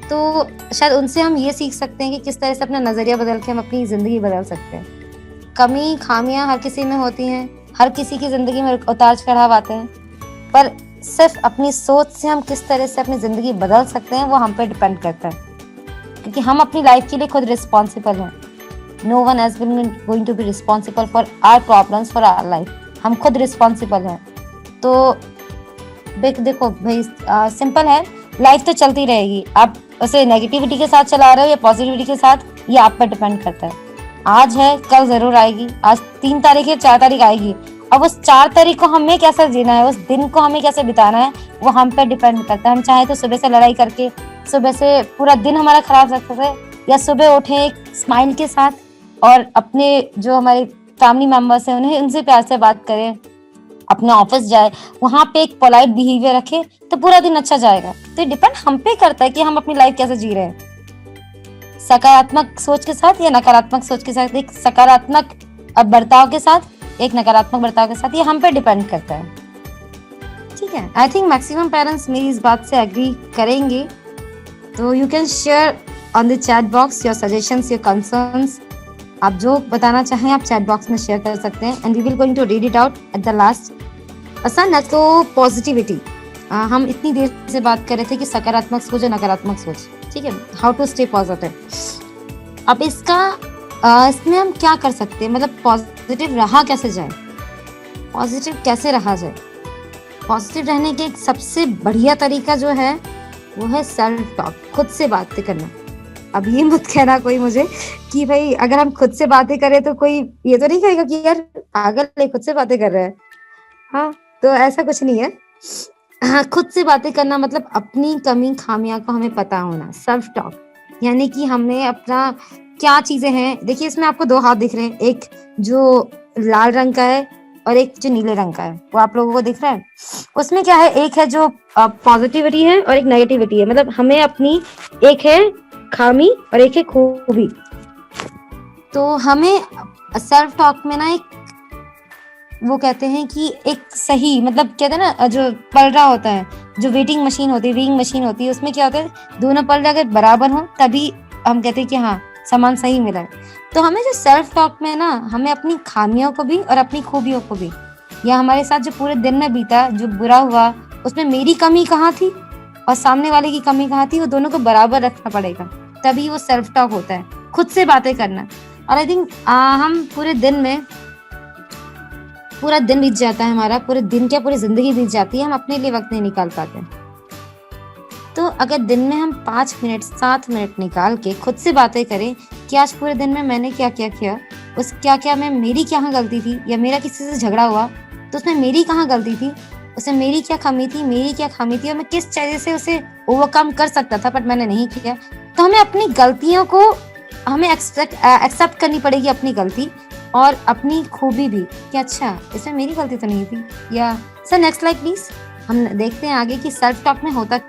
तो शायद उनसे हम ये सीख सकते हैं कि किस तरह से अपना नजरिया बदल के हम अपनी जिंदगी बदल सकते हैं। कमी खामियां हर किसी में होती हैं, हर किसी की जिंदगी में उतार चढ़ाव आते हैं, पर सिर्फ अपनी सोच से हम किस तरह से अपनी जिंदगी बदल सकते हैं वो हम पे डिपेंड करता है, क्योंकि हम अपनी लाइफ के लिए खुद रिस्पॉन्सिबल हैं। No one has been going to be responsible for our problems, for our life. हम खुद रिस्पॉन्सिबल हैं। तो देखो भाई, सिंपल है, लाइफ तो चलती रहेगी। आप उसे नेगेटिविटी के साथ चला रहे हो या पॉजिटिविटी के साथ, ये आप पर डिपेंड करता है। आज है, कल जरूर आएगी। आज 3 तारीख है, 4 तारीख आएगी। अब उस 4 तारीख को हमें कैसे जीना है, उस दिन को हमें कैसे बिताना है, वो हम पे डिपेंड करता है। हम चाहे तो सुबह से लड़ाई करके, सुबह से पूरा दिन हमारा खराब रख सकते हैं, या सुबह उठे एक स्माइल के साथ और अपने जो हमारे फैमिली मेंबर्स हैं उन्हें, उनसे प्यार से बात करें, अपने ऑफिस जाए, वहां पे एक पोलाइट बिहेवियर रखे, तो पूरा दिन अच्छा जाएगा। तो ये डिपेंड हम पे करता है कि हम अपनी लाइफ कैसे जी रहे हैं, सकारात्मक सोच के साथ या नकारात्मक सोच के साथ, एक सकारात्मक बर्ताव के साथ, एक नकारात्मक बर्ताव के साथ, ये हम पे डिपेंड करता है। ठीक है, आई थिंक मैक्सिमम पेरेंट्स मेरी इस बात से एग्री करेंगे। तो you can share on the chat box your suggestions, your concerns. आप जो बताना चाहें आप चैट बॉक्स में शेयर कर सकते हैं, and we will going to read it out at the last. Next तो पॉजिटिविटी। हम इतनी देर से बात कर रहे थे कि सकारात्मक सोच और नकारात्मक सोच, ठीक है, हाउ टू स्टे पॉजिटिव। अब इसमें हम क्या कर सकते हैं, मतलब पॉजिटिव रहा कैसे जाए, पॉजिटिव कैसे रहा जाए। पॉजिटिव रहने के एक सबसे बढ़िया तरीका जो है वो है सेल्फ टॉक, खुद से बातें करना। अब ये मत कहना कोई मुझे कि भाई अगर हम खुद से बातें करें तो कोई ये तो नहीं कहेगा कि यार पागल है, खुद से बातें कर रहे हैं। हाँ, तो ऐसा कुछ नहीं है। हाँ, खुद से बातें करना मतलब अपनी कमी खामियां को हमें पता होना। सेल्फ टॉक यानी कि हमें अपना क्या चीजें हैं, देखिए इसमें आपको 2 हाथ दिख रहे हैं, एक जो लाल रंग का है और एक जो नीले रंग का है, वो आप लोगों को दिख रहा है। उसमें क्या है, एक है जो पॉजिटिविटी है और एक नेगेटिविटी है, मतलब हमें अपनी एक है खामी और एक है खूबी। तो हमें सेल्फ टॉक में ना एक वो कहते हैं कि एक सही, मतलब कहते हैं ना जो पलड़ा होता है, जो वेटिंग मशीन होती है, वीइंग मशीन होती है, उसमें क्या होता है, दोनों पलड़े अगर बराबर हो तभी हम कहते हैं कि हाँ सामान सही मिला है। तो हमें जो सेल्फ टॉक में ना, हमें अपनी खामियों को भी और अपनी खूबियों को भी, या हमारे साथ जो पूरे दिन में बीता, जो बुरा हुआ, उसमें मेरी कमी कहाँ थी और सामने वाले की कमी कहाँ थी, वो दोनों को बराबर रखना पड़ेगा, तभी वो सेल्फ टॉक होता है, खुद से बातें करना। और आई थिंक हम पूरे दिन में, पूरा दिन बीत जाता है हमारा, पूरे दिन क्या पूरी जिंदगी बीत जाती है, हम अपने लिए वक्त नहीं निकाल पाते। तो अगर दिन में हम 5 मिनट 7 मिनट निकाल के खुद से बातें करें कि आज पूरे दिन में मैंने क्या क्या किया, उस क्या मैं मेरी क्या गलती थी, या मेरा किसी से झगड़ा हुआ तो उसमें मेरी कहाँ गलती थी, उसमें मेरी क्या कमी थी, मेरी क्या खामी थी, और मैं किस तरह से उसे ओवरकम कर सकता था बट मैंने नहीं किया। तो हमें अपनी गलतियों को हमें एक्सेप्ट करनी पड़ेगी, अपनी गलती और अपनी खूबी भी, कि अच्छा इसमें मेरी गलती तो नहीं थी। या सर नेक्स्ट स्लाइड प्लीज। हम देखते हैं आगे कि सेल्फ टॉक में होता,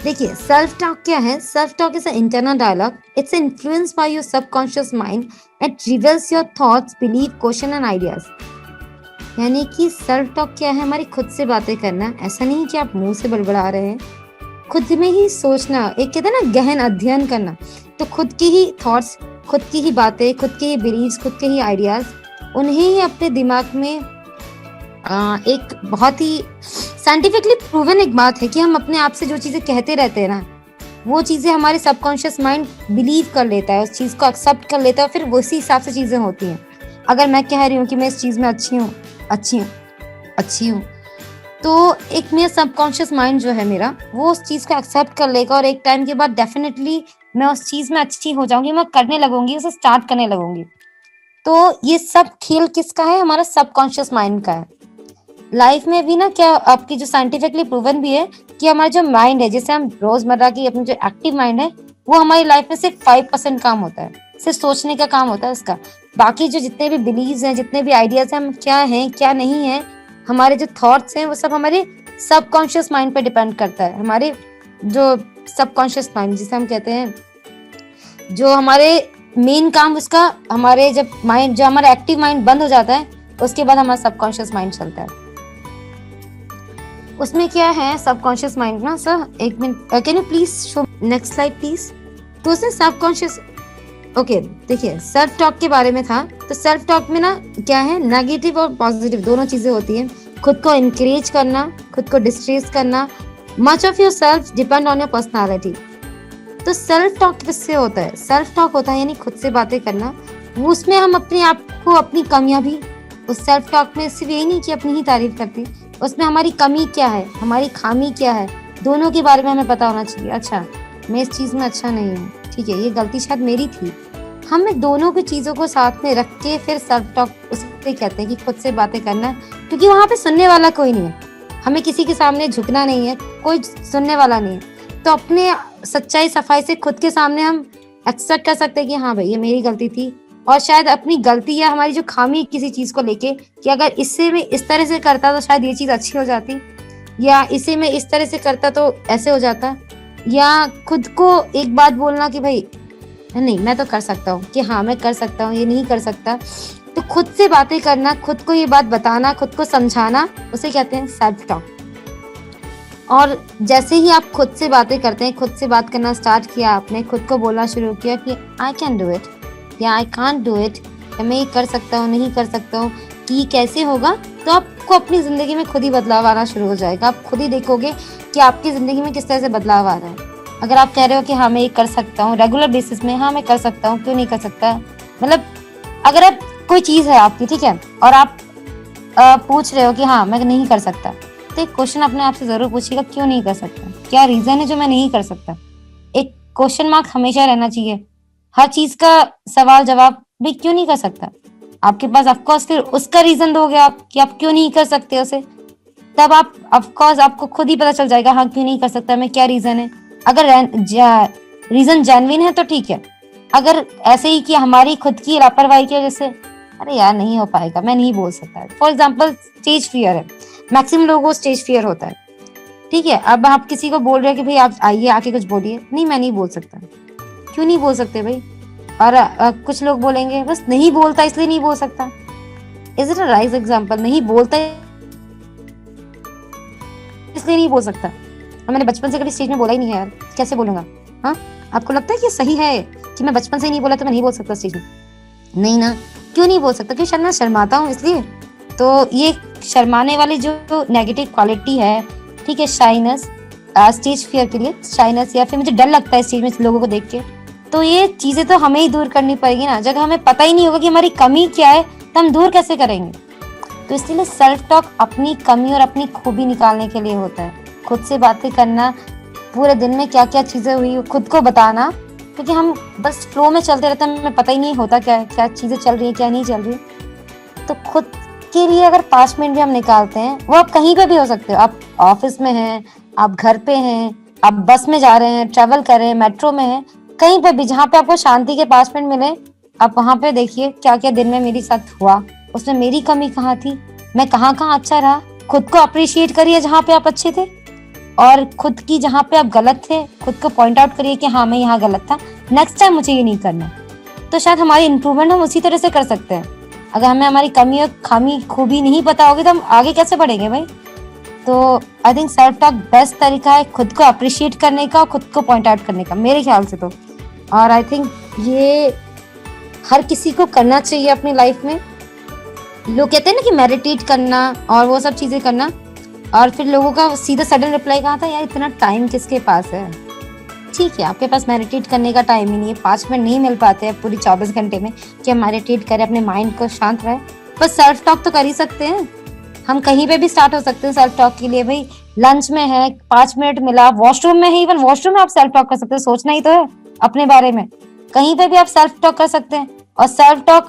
देखिए सेल्फ टॉक क्या है। Self talk is a internal dialogue, it's influenced by your subconscious mind, it reveals your thoughts, believe, question and ideas. यानी कि सेल्फ टॉक क्या है, हमारी खुद से बातें करना। ऐसा नहीं कि आप मुंह से बड़बड़ा रहे हैं, खुद में ही सोचना, एक कहते हैं ना गहन अध्ययन करना। तो खुद की ही थॉट्स, खुद की ही बातें, खुद के ही बिलीव्स, खुद के ही आइडियाज, उन्हें ही अपने दिमाग में एक बहुत ही साइंटिफिकली प्रूवन एक बात है कि हम अपने आप से जो चीजें कहते रहते हैं ना, वो चीजें हमारे सबकॉन्शियस माइंड बिलीव कर लेता है, उस चीज को एक्सेप्ट कर लेता है, फिर उसी हिसाब से चीजें होती हैं। अगर मैं कह रही हूँ कि मैं इस चीज में अच्छी हूँ, तो एक मेरा सबकॉन्शियस माइंड जो है मेरा, वो उस चीज को एक्सेप्ट कर लेगा और एक टाइम के बाद डेफिनेटली मैं उस चीज में अच्छी हो जाऊंगी, मैं करने लगूंगी, उसे स्टार्ट करने लगूंगी। तो ये सब खेल किसका है? हमारा सबकॉन्शियस माइंड का है। लाइफ में भी ना, क्या आपकी जो साइंटिफिकली प्रूवन भी है कि हमारा जो माइंड है, जैसे हम रोजमर्रा की अपनी जो एक्टिव माइंड है, वो हमारी लाइफ में सिर्फ 5% काम होता है, सिर्फ सोचने का काम होता है उसका। बाकी जो जितने भी बिलीव्स हैं, जितने भी आइडियाज हैं, हम क्या हैं क्या नहीं है, हमारे जो थॉट्स हैं, वो सब हमारे सबकॉन्शियस माइंड पे डिपेंड करता है। हमारे जो सबकॉन्शियस माइंड जिसे हम कहते हैं, जो हमारे मेन काम उसका, हमारे जब माइंड, जो हमारा एक्टिव माइंड बंद हो जाता है, उसके बाद हमारा सबकॉन्शियस माइंड चलता है। उसमें क्या है सबकॉन्शियस माइंड ना, सर एक minute, can you please show next slide please. तो उसने सबकॉन्शियस, ओके देखिए सेल्फ टॉक के बारे में था। तो सेल्फ टॉक में ना क्या है, नेगेटिव और पॉजिटिव दोनों चीजें होती हैं। खुद को इंकरेज करना, खुद को डिस्ट्रेस करना। Much of your self depend on your personality. तो सेल्फ टॉक किससे होता है? सेल्फ टॉक होता है यानी खुद से बातें करना। वो उसमें हम अपने आप को, अपनी कमियां भी, उस सेल्फ टॉक में सिर्फ यही नहीं कि अपनी ही तारीफ करती, उसमें हमारी कमी क्या है, हमारी खामी क्या है, दोनों के बारे में हमें पता होना चाहिए। अच्छा मैं इस चीज में अच्छा नहीं हूँ, ठीक है, ये गलती शायद मेरी थी। हमें दोनों की चीजों को साथ में रख के फिर सेल्फ टॉक उससे कहते हैं कि खुद से बातें करना, क्योंकि वहां पे सुनने वाला कोई नहीं है, हमें किसी के सामने झुकना नहीं है, कोई सुनने वाला नहीं है। तो अपने सच्चाई सफाई से खुद के सामने हम एक्सेप्ट कर सकते हैं कि हाँ भाई ये मेरी गलती थी, और शायद अपनी गलती या हमारी जो खामी किसी चीज को लेके कि अगर इससे मैं इस तरह से करता तो शायद ये चीज अच्छी हो जाती, या इसे मैं इस तरह से करता तो ऐसे हो जाता, या खुद को एक बात बोलना कि भाई नहीं मैं तो कर सकता हूँ, कि हाँ मैं कर सकता हूँ, ये नहीं कर सकता। तो खुद से बातें करना, खुद को ये बात बताना, खुद को समझाना, उसे कहते हैं सेल्फ टॉक। और जैसे ही आप खुद से बातें करते हैं, खुद से बात करना स्टार्ट किया, आपने खुद को बोलना शुरू किया कि आई कैन डू इट या आई कांट डू इट, मैं ये कर सकता हूँ, नहीं कर सकता हूँ, कि ये कैसे होगा, तो आपको अपनी जिंदगी में खुद ही बदलाव आना शुरू हो जाएगा। आप खुद ही देखोगे कि आपकी जिंदगी में किस तरह से बदलाव आ रहा है। अगर आप कह रहे हो कि हाँ मैं ये कर सकता हूँ रेगुलर बेसिस में, हाँ मैं कर सकता हूँ, क्यों नहीं कर सकता, मतलब अगर आप कोई चीज है आपकी, ठीक है, और आप पूछ रहे हो कि हाँ मैं नहीं कर सकता, तो एक क्वेश्चन अपने आप से जरूर पूछिएगा, क्यों नहीं कर सकता, क्या रीजन है जो मैं नहीं कर सकता। एक क्वेश्चन मार्क हमेशा रहना चाहिए, हर चीज का सवाल जवाब भी क्यों नहीं कर सकता आपके पास, ऑफकोर्स फिर उसका रीजन दोगे आप कि आप क्यों नहीं कर सकते उसे, तब आप ऑफकोर्स आपको खुद ही पता चल जाएगा हाँ क्यों नहीं कर सकता मैं, क्या रीजन है। अगर रीजन जेन्युइन है तो ठीक है, अगर ऐसे ही कि हमारी खुद की लापरवाही की वजह से अरे यार नहीं हो पाएगा, मैं नहीं बोल सकता, फॉर एग्जाम्पल स्टेज फियर है, मैक्सिमम लोगों को स्टेज फियर होता है, ठीक है। अब आप किसी को बोल रहे हैं कि भाई आप आइए आके कुछ बोलिए, नहीं मैं नहीं बोल सकता, क्यों नहीं बोल सकते भाई, और कुछ लोग बोलेंगे बस नहीं बोलता इसलिए नहीं बोल सकता। Is it a right example? नहीं बोलता इसलिए नहीं बोल सकता, मैंने बचपन से कभी स्टेज में बोला ही नहीं है यार, कैसे बोलूंगा। हाँ आपको लगता है कि सही है कि मैं बचपन से ही नहीं बोला तो मैं नहीं बोल सकता स्टेज में? नहीं ना, क्यों नहीं बोल सकता? क्योंकि शायद मैं शर्माता हूँ इसलिए। तो ये शर्माने वाली जो नेगेटिव क्वालिटी है, ठीक है, शाइनेस, स्टेज फियर के लिए शाइनेस, या फिर मुझे डर लगता है स्टेज में लोगों को देख के, तो ये चीजें तो हमें ही दूर करनी पड़ेगी ना। जब हमें पता ही नहीं होगा कि हमारी कमी क्या है तो हम दूर कैसे करेंगे। तो इसलिए सेल्फ टॉक अपनी कमी और अपनी खूबी निकालने के लिए होता है। खुद से बातें करना, पूरे दिन में क्या क्या चीजें हुई खुद को बताना, क्योंकि हम बस फ्लो में चलते रहते हैं, हमें पता ही नहीं होता क्या क्या चीजें चल रही है क्या नहीं चल रही। तो खुद के लिए अगर 5 मिनट भी हम निकालते हैं, वो आप कहीं पे भी हो सकते हो, आप ऑफिस में हैं, आप घर पे हैं, आप बस में जा रहे हैं, ट्रेवल कर रहे हैं, मेट्रो में हैं, कहीं पे भी जहाँ पे आपको शांति के 5 मिनट मिले, आप वहां पे देखिए क्या क्या दिन में मेरे साथ हुआ, उसमें मेरी कमी कहाँ थी, मैं कहाँ कहाँ अच्छा रहा। खुद को अप्रिशिएट करिए जहाँ पे आप अच्छे थे, और खुद की जहाँ पे आप गलत थे खुद को पॉइंट आउट करिए कि हाँ मैं यहाँ गलत था, नेक्स्ट टाइम मुझे ये नहीं करना। तो शायद हमारी इंप्रूवमेंट हम उसी तरह से कर सकते हैं। अगर हमें हमारी कमी और खामी खूबी नहीं पता होगी तो हम आगे कैसे बढ़ेंगे भाई। तो I think self talk best तरीका है खुद को अप्रिशिएट करने का, खुद को पॉइंट आउट करने का, मेरे ख्याल से तो। और आई थिंक ये हर किसी को करना चाहिए अपनी लाइफ में। लोग कहते हैं ना कि मेडिटेट करना और वो सब चीजें करना, और फिर लोगों का सीधा सडन रिप्लाई कहा था, यार इतना टाइम किसके पास है। ठीक है, आपके पास मेडिटेट करने का टाइम ही नहीं है, 5 मिनट नहीं मिल पाते हैं पूरी 24 घंटे में कि हम मेडिटेट करें, अपने माइंड को शांत रहे, बस सेल्फ टॉक तो कर ही सकते हैं। हम कहीं पे भी स्टार्ट हो सकते हैं सेल्फ टॉक के लिए। भाई लंच में है, 5 मिनट मिला, वॉशरूम में है, इवन वॉशरूम में आप सेल्फ टॉक कर सकते हैं, सोचना ही तो है अपने बारे में। कहीं पे भी आप सेल्फ टॉक कर सकते हैं, और सेल्फ टॉक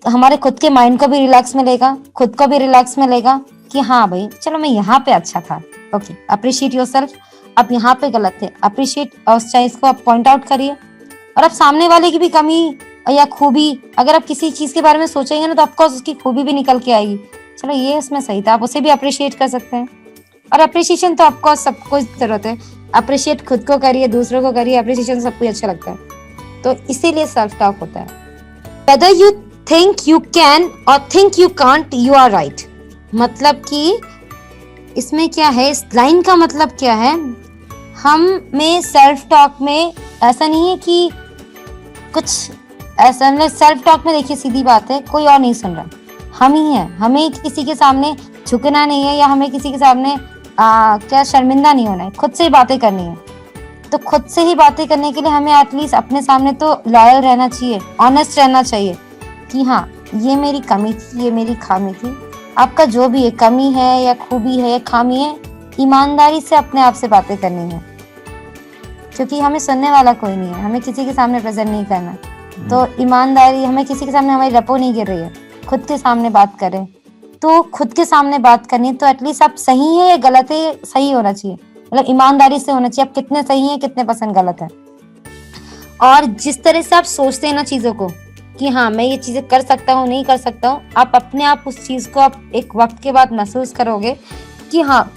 हमारे खुद के माइंड को भी रिलैक्स मिलेगा, खुद को भी रिलैक्स मिलेगा कि हाँ भाई चलो मैं यहाँ पे अच्छा था, ओके, अप्रिशिएट योरसेल्फ। आप यहाँ पे गलत थे, अप्रिशिएट उस चीज को आप पॉइंट आउट करिए। और आप सामने वाले की भी कमी या खूबी, अगर आप किसी चीज के बारे में सोचेंगे ना तो ऑफकोर्स उसकी खूबी भी निकल के आएगी, चलो ये उसमें सही था, आप उसे भी अप्रिशिएट कर सकते हैं। और अप्रिशिएशन तो ऑफकोर्स सबको जरूरत है, अप्रिशिएट खुद को करिए, दूसरों को करिए, अप्रिशिएशन सबको अच्छा लगता है। तो इसीलिए सेल्फ टॉक होता है। Whether you think you can or think you can't, you are right. मतलब कि इसमें क्या है, इस लाइन का मतलब क्या है, हम में सेल्फ टॉक में ऐसा नहीं है कि कुछ ऐसा, मतलब सेल्फ टॉक में देखिए सीधी बात है, कोई और नहीं सुन रहा, हम ही हैं। हमें किसी के सामने झुकना नहीं है, या हमें किसी के सामने क्या शर्मिंदा नहीं होना है, खुद से ही बातें करनी है। तो खुद से ही बातें करने के लिए हमें एटलीस्ट अपने सामने तो लॉयल रहना चाहिए, ऑनेस्ट रहना चाहिए कि हाँ ये मेरी कमी थी, ये मेरी खामी थी। आपका जो भी है, कमी है या खूबी है या खामी है, ईमानदारी से अपने आप से बातें करनी है, क्योंकि हमें सुनने वाला कोई नहीं है, हमें किसी के सामने प्रेजेंट नहीं करना। तो ईमानदारी, हमें किसी के सामने हमारी रपो नहीं गिर रही है, खुद के सामने बात करें। तो खुद के सामने बात करनी तो एटलीस्ट आप सही है या गलत है, सही होना चाहिए, मतलब ईमानदारी से होना चाहिए, आप कितने सही हैं, कितने % गलत है। और जिस तरह से आप सोचते हैं ना चीजों को कि हाँ मैं ये चीजें कर सकता हूँ, नहीं कर सकता हूँ, आप अपने आप उस चीज को आप एक वक्त के बाद महसूस करोगे कि हाँ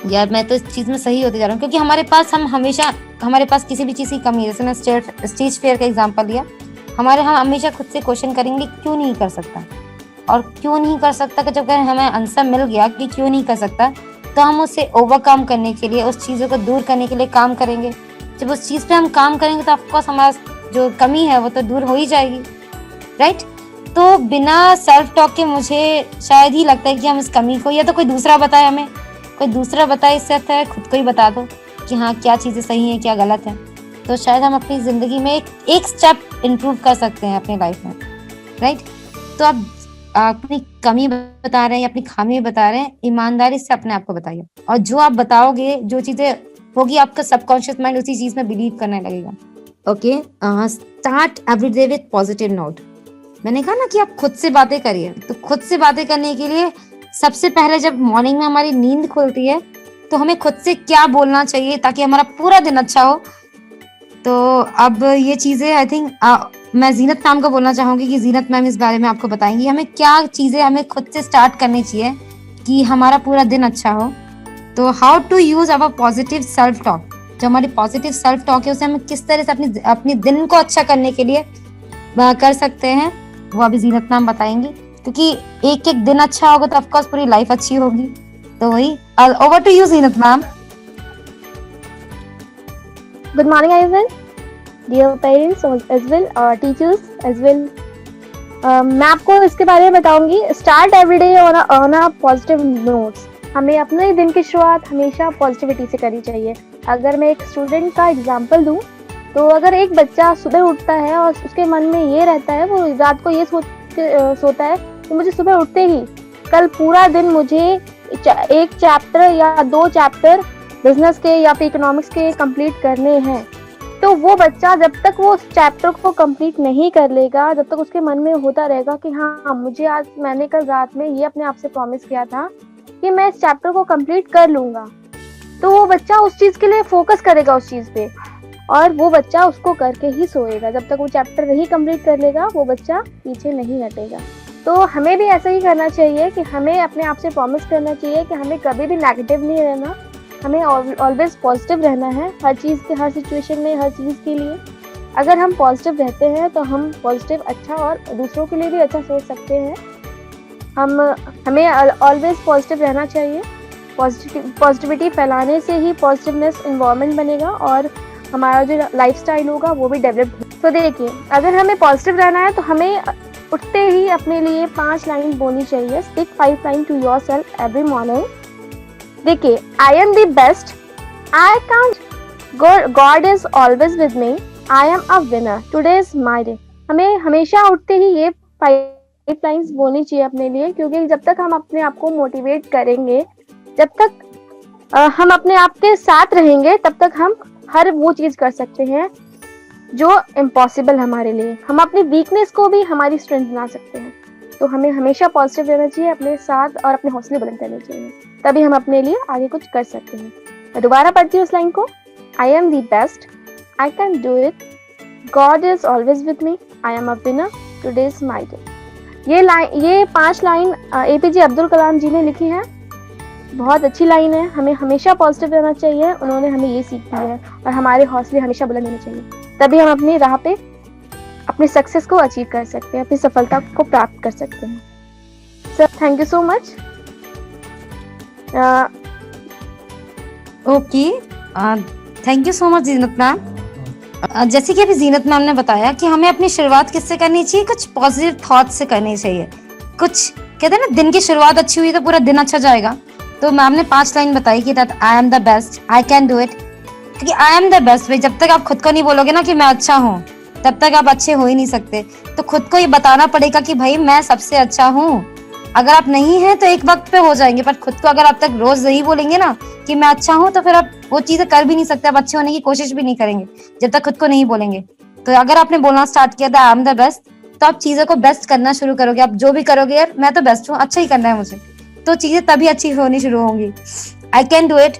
यार मैं तो इस चीज में सही होते जा रहा हूँ। क्योंकि हमारे पास, हम हमेशा, हमारे पास किसी भी चीज की कमी है, जैसे मैं स्टेज फेयर का एग्जांपल लिया, हम हमेशा खुद से क्वेश्चन करेंगे क्यों नहीं कर सकता, और क्यों नहीं कर सकता का जब हमें आंसर मिल गया कि क्यों नहीं कर सकता, तो हम उसे ओवरकम करने के लिए, उस चीज़ों को दूर करने के लिए काम करेंगे। जब उस चीज़ पे हम काम करेंगे तो ऑफकोर्स हमारा जो कमी है वो तो दूर हो ही जाएगी, राइट। तो बिना सेल्फ टॉक के मुझे शायद ही लगता है कि हम इस कमी को, या तो कोई दूसरा बताए, हमें कोई दूसरा बताए, इससे अच्छा है खुद को ही बता दो कि हाँ क्या चीज़ें सही हैं, क्या गलत है। तो शायद हम अपनी ज़िंदगी में एक स्टेप इम्प्रूव कर सकते हैं अपनी लाइफ में, राइट। तो आप अपनी कमी बता रहे हैं या अपनी खामी बता रहे हैं, ईमानदारी से अपने आप को बताइए, और जो आप बताओगे, जो चीजें होगी, आपका सबकॉन्शियस माइंड उसी चीज में बिलीव करने लगेगा। Okay, start every day with positive note. मैंने कहा ना कि आप खुद से बातें करिए, तो खुद से बातें करने के लिए सबसे पहले जब मॉर्निंग में हमारी नींद खुलती है तो हमें खुद से क्या बोलना चाहिए ताकि हमारा पूरा दिन अच्छा हो। तो अब ये चीजें आई थिंक मैं जीनत मैम को बोलना चाहूंगी कि जीनत मैम इस बारे में आपको बताएंगी हमें क्या चीजें हमें खुद से स्टार्ट करनी चाहिए कि हमारा पूरा दिन अच्छा हो। तो how to use our positive self talk, जो हमारी पॉजिटिव सेल्फ टॉक है उसे हम किस तरह से अपने दिन को अच्छा करने के लिए कर सकते हैं, वो अभी जीनत मैम बताएंगी। क्योंकि एक एक दिन अच्छा होगा तो ऑफकोर्स पूरी लाइफ अच्छी होगी। तो वही, over to you Zeenat ma'am. Good morning, everyone. Dear parents as well, teachers as well. मैं आपको इसके बारे में बताऊंगी। Start every day on a positive notes. हमें अपने दिन की शुरुआत हमेशा पॉजिटिविटी से करनी चाहिए। अगर मैं एक स्टूडेंट का एग्जांपल दूं, तो अगर एक बच्चा सुबह उठता है और उसके मन में ये रहता है, वो रात को ये सोता है कि मुझे सुबह उठते ही कल पूरा दिन मुझे एक चैप्टर या 2 चैप्टर बिजनेस के या फिर इकोनॉमिक्स के कंप्लीट करने हैं, तो वो बच्चा जब तक वो उस चैप्टर को कंप्लीट नहीं कर लेगा, जब तक उसके मन में होता रहेगा कि हाँ मुझे आज, मैंने कल रात में ये अपने आप से प्रॉमिस किया था कि मैं इस चैप्टर को कंप्लीट कर लूंगा, तो वो बच्चा उस चीज के लिए फोकस करेगा उस चीज पे, और वो बच्चा उसको करके ही सोएगा। जब तक वो चैप्टर नहीं कंप्लीट कर लेगा वो बच्चा पीछे नहीं हटेगा। तो हमें भी ऐसा ही करना चाहिए कि हमें अपने आप से प्रॉमिस करना चाहिए कि हमें कभी भी नेगेटिव नहीं रहना, हमें ऑलवेज पॉजिटिव रहना है हर चीज़ के, हर सिचुएशन में, हर चीज़ के लिए। अगर हम पॉजिटिव रहते हैं तो हम पॉजिटिव अच्छा और दूसरों के लिए भी अच्छा सोच सकते हैं। हमें ऑलवेज पॉजिटिव रहना चाहिए। पॉजिटिविटी फैलाने से ही पॉजिटिवनेस इन्वायरमेंट बनेगा और हमारा जो लाइफस्टाइल होगा वो भी डेवलप। तो देखिए, अगर हमें पॉजिटिव रहना है तो हमें उठते ही अपने लिए 5 लाइन बोलनी चाहिए। Speak 5 line to yourself every morning. देखिए, I am the best, I can't, God is always with me, I am a winner, today is my day. हमें हमेशा उठते ही ये 5 लाइन्स बोलनी चाहिए अपने लिए, क्योंकि जब तक हम अपने आप को मोटिवेट करेंगे, जब तक हम अपने आप के साथ रहेंगे, तब तक हम हर वो चीज कर सकते हैं जो इम्पॉसिबल हमारे लिए। हम अपनी वीकनेस को भी हमारी स्ट्रेंथ बना सकते हैं। तो हमें हमेशा पॉजिटिव रहना चाहिए अपने साथ और अपने हौसले बुलंद करने चाहिए, तभी हम अपने लिए आगे कुछ कर सकते हैं। मैं दोबारा पढ़ती हूँ उस लाइन को। आई am the best, I can do it, God is always with me, I am a winner, today is my day. ये 5 लाइन APJ अब्दुल कलाम जी ने लिखी है। बहुत अच्छी लाइन है। हमें हमेशा पॉजिटिव रहना चाहिए, उन्होंने हमें ये सीख दी है, और हमारे हौसले हमेशा बुलंद होने चाहिए, तभी हम अपनी राह पे अपने सक्सेस को अचीव कर सकते हैं, अपनी सफलता को प्राप्त कर सकते हैं। Sir, thank you so much. Okay, thank you so much Zeenat ma'am. जैसे कि अभी जीनत मैम ने बताया कि हमें अपनी शुरुआत किससे करनी चाहिए, कुछ पॉजिटिव थॉट से करनी चाहिए। कुछ कहते हैं ना, दिन की शुरुआत अच्छी हुई तो पूरा दिन अच्छा जाएगा। तो मैम ने 5 लाइन बताई कि that I am the best, I can do it. क्योंकि आई एम द बेस्ट, भाई जब तक आप खुद को नहीं बोलोगे ना कि मैं अच्छा हूँ, तब तक आप अच्छे हो ही नहीं सकते। तो खुद को ये बताना पड़ेगा कि भाई मैं सबसे अच्छा हूँ। अगर आप नहीं है तो एक वक्त पे हो जाएंगे, पर खुद को अगर आप तक रोज नहीं बोलेंगे ना कि मैं अच्छा हूँ, तो फिर आप वो चीजें कर भी नहीं सकते, आप अच्छे होने की कोशिश भी नहीं करेंगे जब तक खुद को नहीं बोलेंगे। तो अगर आपने बोलना स्टार्ट किया था आई एम द बेस्ट, तो आप चीजों को बेस्ट करना शुरू करोगे। आप जो भी करोगे, यार मैं तो बेस्ट हूँ, अच्छा ही करना है मुझे, तो चीजें तभी अच्छी होनी शुरू होंगी। आई कैन डू इट,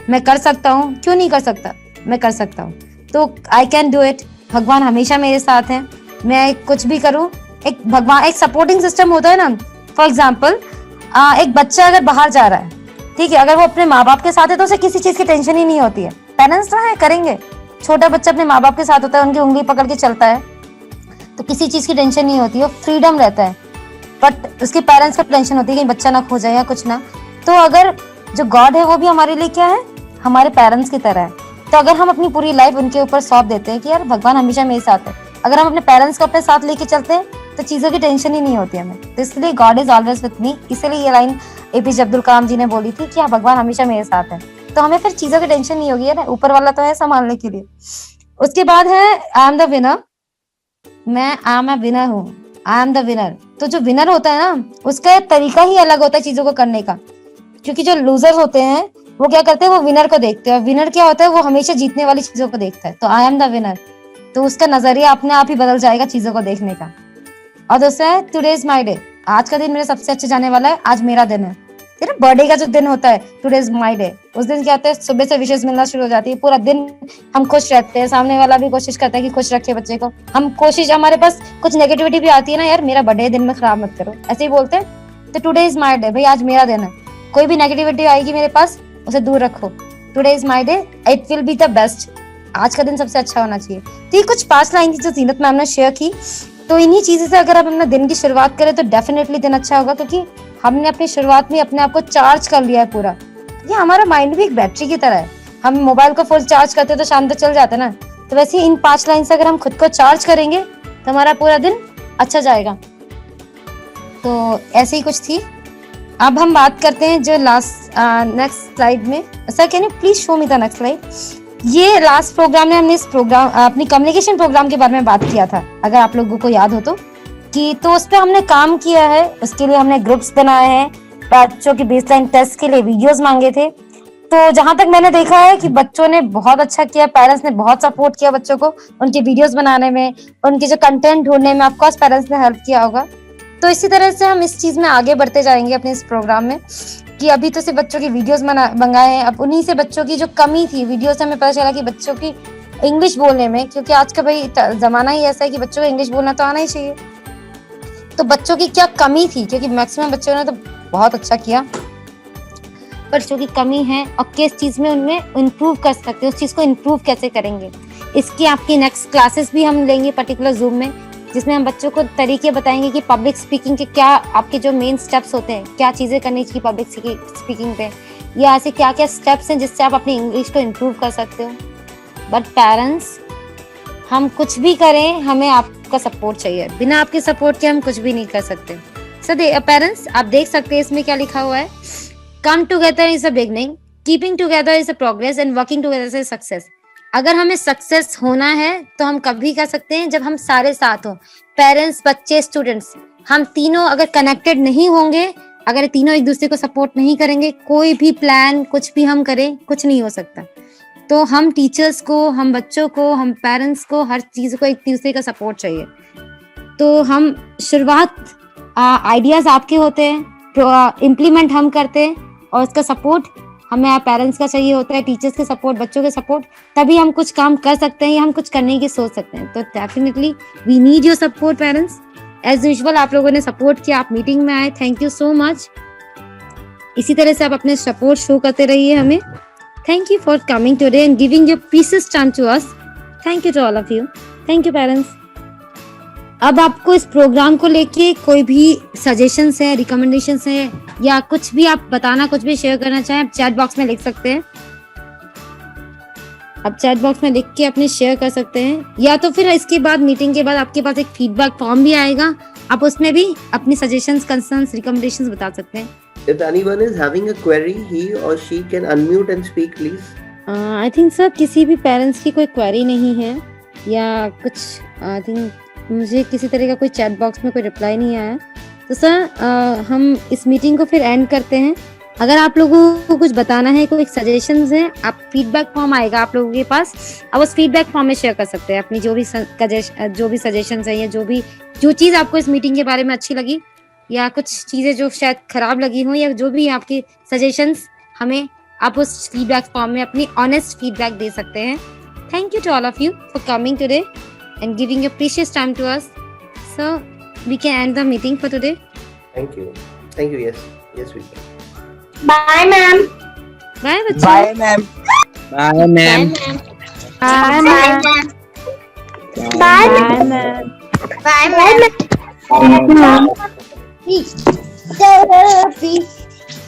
मैं कर सकता हूँ, क्यों नहीं कर सकता, मैं कर सकता हूँ। तो आई कैन डू इट, भगवान हमेशा मेरे साथ है, मैं कुछ भी करूँ। एक भगवान, एक सपोर्टिंग सिस्टम होता है ना। फॉर एग्जाम्पल, एक बच्चा अगर बाहर जा रहा है, ठीक है, अगर वो अपने माँ बाप के साथ है तो उसे किसी चीज की टेंशन ही नहीं होती है। पेरेंट्स तो है, करेंगे। छोटा बच्चा अपने माँ बाप के साथ होता है, उनकी उंगली पकड़ के चलता है, तो किसी चीज की टेंशन नहीं होती है, फ्रीडम रहता है। बट उसके पेरेंट्स को टेंशन होती है कि बच्चा ना खो जाए या कुछ ना। तो अगर जो गॉड है वो भी हमारे लिए क्या है, हमारे पेरेंट्स की तरह है। तो अगर हम अपनी पूरी लाइफ उनके ऊपर सौंप देते हैं कि यार भगवान हमेशा मेरे साथ है, अगर हम अपने पेरेंट्स को अपने साथ लेके चलते हैं तो चीजों की टेंशन ही नहीं होती हमें। तो इसलिए गॉड इज ऑलवेज विद मी, इसलिए ये लाइन APJ अब्दुल कलाम जी ने बोली थी कि भगवान हमेशा मेरे साथ है। तो हमें फिर चीजों की टेंशन नहीं होगी, यार ऊपर वाला तो है संभालने के लिए। उसके बाद है आई एम द विनर, मैं आई एम अ विनर हूँ, आई एम द विनर। तो जो विनर होता है ना, उसका तरीका ही अलग होता है चीजों को करने का। क्योंकि जो लूजर होते हैं वो क्या करते हैं, वो विनर को देखते हैं। विनर क्या होता है, वो हमेशा जीतने वाली चीजों को देखता है। तो आई एम द विनर, तो उसका नजरिया अपने आप ही बदल जाएगा चीजों को देखने का। और दूसरा है टुडे इज माय डे, आज का दिन मेरा सबसे अच्छा जाने वाला है, आज मेरा दिन है। तेरा बर्थडे का जो दिन होता है, टुडे इज माय डे, उस दिन क्या होता है, सुबह से विशेष मिलना शुरू हो जाती है, पूरा दिन हम खुश रहते हैं, सामने वाला भी कोशिश करता है कि खुश रखे बच्चे को। हम कोशिश, हमारे पास कुछ नेगेटिविटी भी आती है ना, यार मेरा बर्थडे दिन में खराब मत करो, ऐसे ही बोलते हैं। तो टुडे इज माय डे, भाई आज मेरा दिन है, कोई भी नेगेटिविटी आएगी मेरे पास उसे दूर रखो। Today is my day, it will be the best, आज का दिन सबसे अच्छा होना चाहिए। तो ये कुछ 5 लाइन थी जो जीनत मैम ने शेयर की। तो इन्हीं चीजों से अगर आप अपना दिन की शुरुआत करें तो डेफिनेटली दिन अच्छा होगा, क्योंकि हमने अपनी शुरुआत में अपने आप को चार्ज कर लिया है पूरा। ये हमारा माइंड भी एक बैटरी की तरह है, हम मोबाइल को फुल चार्ज करते तो शाम तक चल जाता है ना। तो वैसे ही इन 5 लाइन से अगर हम खुद को चार्ज करेंगे तो हमारा पूरा दिन अच्छा जाएगा। तो ऐसे ही कुछ थी। अब हम बात करते हैं जो लास्ट नेक्स्ट स्लाइड में। Sir can you please show me the next slide. ये लास्ट प्रोग्राम में हमने इस प्रोग्राम अपनी कम्युनिकेशन प्रोग्राम के बारे में बात किया था, अगर आप लोगों को याद हो तो उस पर हमने काम किया है। उसके लिए हमने ग्रुप्स बनाए हैं, बच्चों के बेसलाइन टेस्ट के लिए वीडियोस मांगे थे। तो जहां तक मैंने देखा है कि बच्चों ने बहुत अच्छा किया, पेरेंट्स ने बहुत सपोर्ट किया बच्चों को उनके वीडियोस बनाने में, उनके जो कंटेंट ढूंढने में ऑफकोर्स पेरेंट्स ने हेल्प किया होगा। तो इसी तरह से हम इस चीज में आगे बढ़ते जाएंगे अपने इस प्रोग्राम में, कि अभी तो सिर्फ बच्चों की वीडियोस मंगाए हैं, अब उन्हीं से बच्चों की जो कमी थी वीडियो से हमें पता चला कि बच्चों की इंग्लिश बोलने में, क्योंकि आज का भाई जमाना ही ऐसा है कि बच्चों को इंग्लिश बोलना तो आना ही चाहिए। तो बच्चों की क्या कमी थी, क्योंकि मैक्सिमम बच्चों ने तो बहुत अच्छा किया, बच्चों की कमी है और किस चीज में उनमें इम्प्रूव कर सकते हैं, उस चीज को इम्प्रूव कैसे करेंगे, इसकी आपकी नेक्स्ट क्लासेस भी हम लेंगे पर्टिकुलर जूम में, जिसमें हम बच्चों को तरीके बताएंगे कि पब्लिक स्पीकिंग के क्या आपके जो मेन स्टेप्स होते हैं, क्या चीजें करनी चाहिए पब्लिक स्पीकिंग पे, या ऐसे क्या क्या स्टेप्स हैं जिससे आप अपनी इंग्लिश को इम्प्रूव कर सकते हो। बट पेरेंट्स, हम कुछ भी करें हमें आपका सपोर्ट चाहिए, बिना आपके सपोर्ट के हम कुछ भी नहीं कर सकते। सो पेरेंट्स, आप देख सकते हैं इसमें क्या लिखा हुआ है, come together is a beginning, keeping together is a progress and working together is a success. अगर हमें सक्सेस होना है तो हम कभी कर सकते हैं जब हम सारे साथ हों, पेरेंट्स, बच्चे, स्टूडेंट्स, हम तीनों अगर कनेक्टेड नहीं होंगे, अगर तीनों एक दूसरे को सपोर्ट नहीं करेंगे, कोई भी प्लान कुछ भी हम करें कुछ नहीं हो सकता. तो हम टीचर्स को, हम बच्चों को, हम पेरेंट्स को, हर चीज को एक दूसरे का सपोर्ट चाहिए. तो हम शुरुआत आइडियाज आपके होते हैं, इम्प्लीमेंट हम करते हैं और उसका सपोर्ट हमें पेरेंट्स का चाहिए होता है, टीचर्स के सपोर्ट, बच्चों के सपोर्ट, तभी हम कुछ काम कर सकते हैं या हम कुछ करने की सोच सकते हैं. तो definitely we need your support parents. As usual आप लोगों ने सपोर्ट किया, आप मीटिंग में आए, थैंक यू सो मच. इसी तरह से आप अपने सपोर्ट शो करते रहिए हमें. Thank you for coming today and giving your precious time to us. Thank you to all of you. Thank you parents. अब आपको इस प्रोग्राम को लेके कोई भी सजेशंस है, रिकमेंडेशंस है या कुछ भी आप बताना, कुछ भी शेयर करना चाहें, आप चैट बॉक्स में लिख सकते हैं. आप चैट बॉक्स में लिख के अपने शेयर कर सकते हैं, या तो फिर इसके बाद, मीटिंग के बाद आपके पास एक फीडबैक फॉर्म भी आएगा, आप उसमें भी अपनी सजेशंस, कंसर्न्स, रिकमेंडेशंस बता सकते हैं. If anyone is having a query, he or she can unmute and speak, please. I think sir किसी भी पेरेंट्स की कोई क्वेरी नहीं है या कुछ, आई थिंक मुझे किसी तरह का कोई चैट बॉक्स में कोई रिप्लाई नहीं आया. तो सर हम इस मीटिंग को फिर एंड करते हैं. अगर आप लोगों को कुछ बताना है, कोई सजेशंस हैं, आप फीडबैक फॉर्म आएगा आप लोगों के पास, आप उस फीडबैक फॉर्म में शेयर कर सकते हैं अपनी जो भी सजेशंस है या जो चीज़ आपको इस मीटिंग के बारे में अच्छी लगी या कुछ चीज़ें जो शायद खराब लगी हो या जो भी आपकी सजेशंस, हमें आप उस फीडबैक फॉर्म में अपनी ऑनेस्ट फीडबैक दे सकते हैं. Thank you to all of you for coming today and giving your precious time to us. So we can end the meeting for today. Thank you. Thank you. Yes. Yes, we can. Bye, ma'am. Bye बच्चों. Bye, ma'am. Bye, ma'am. Bye, ma'am. Bye, ma'am. Bye, ma'am. Bye, ma'am. Bye, ma'am.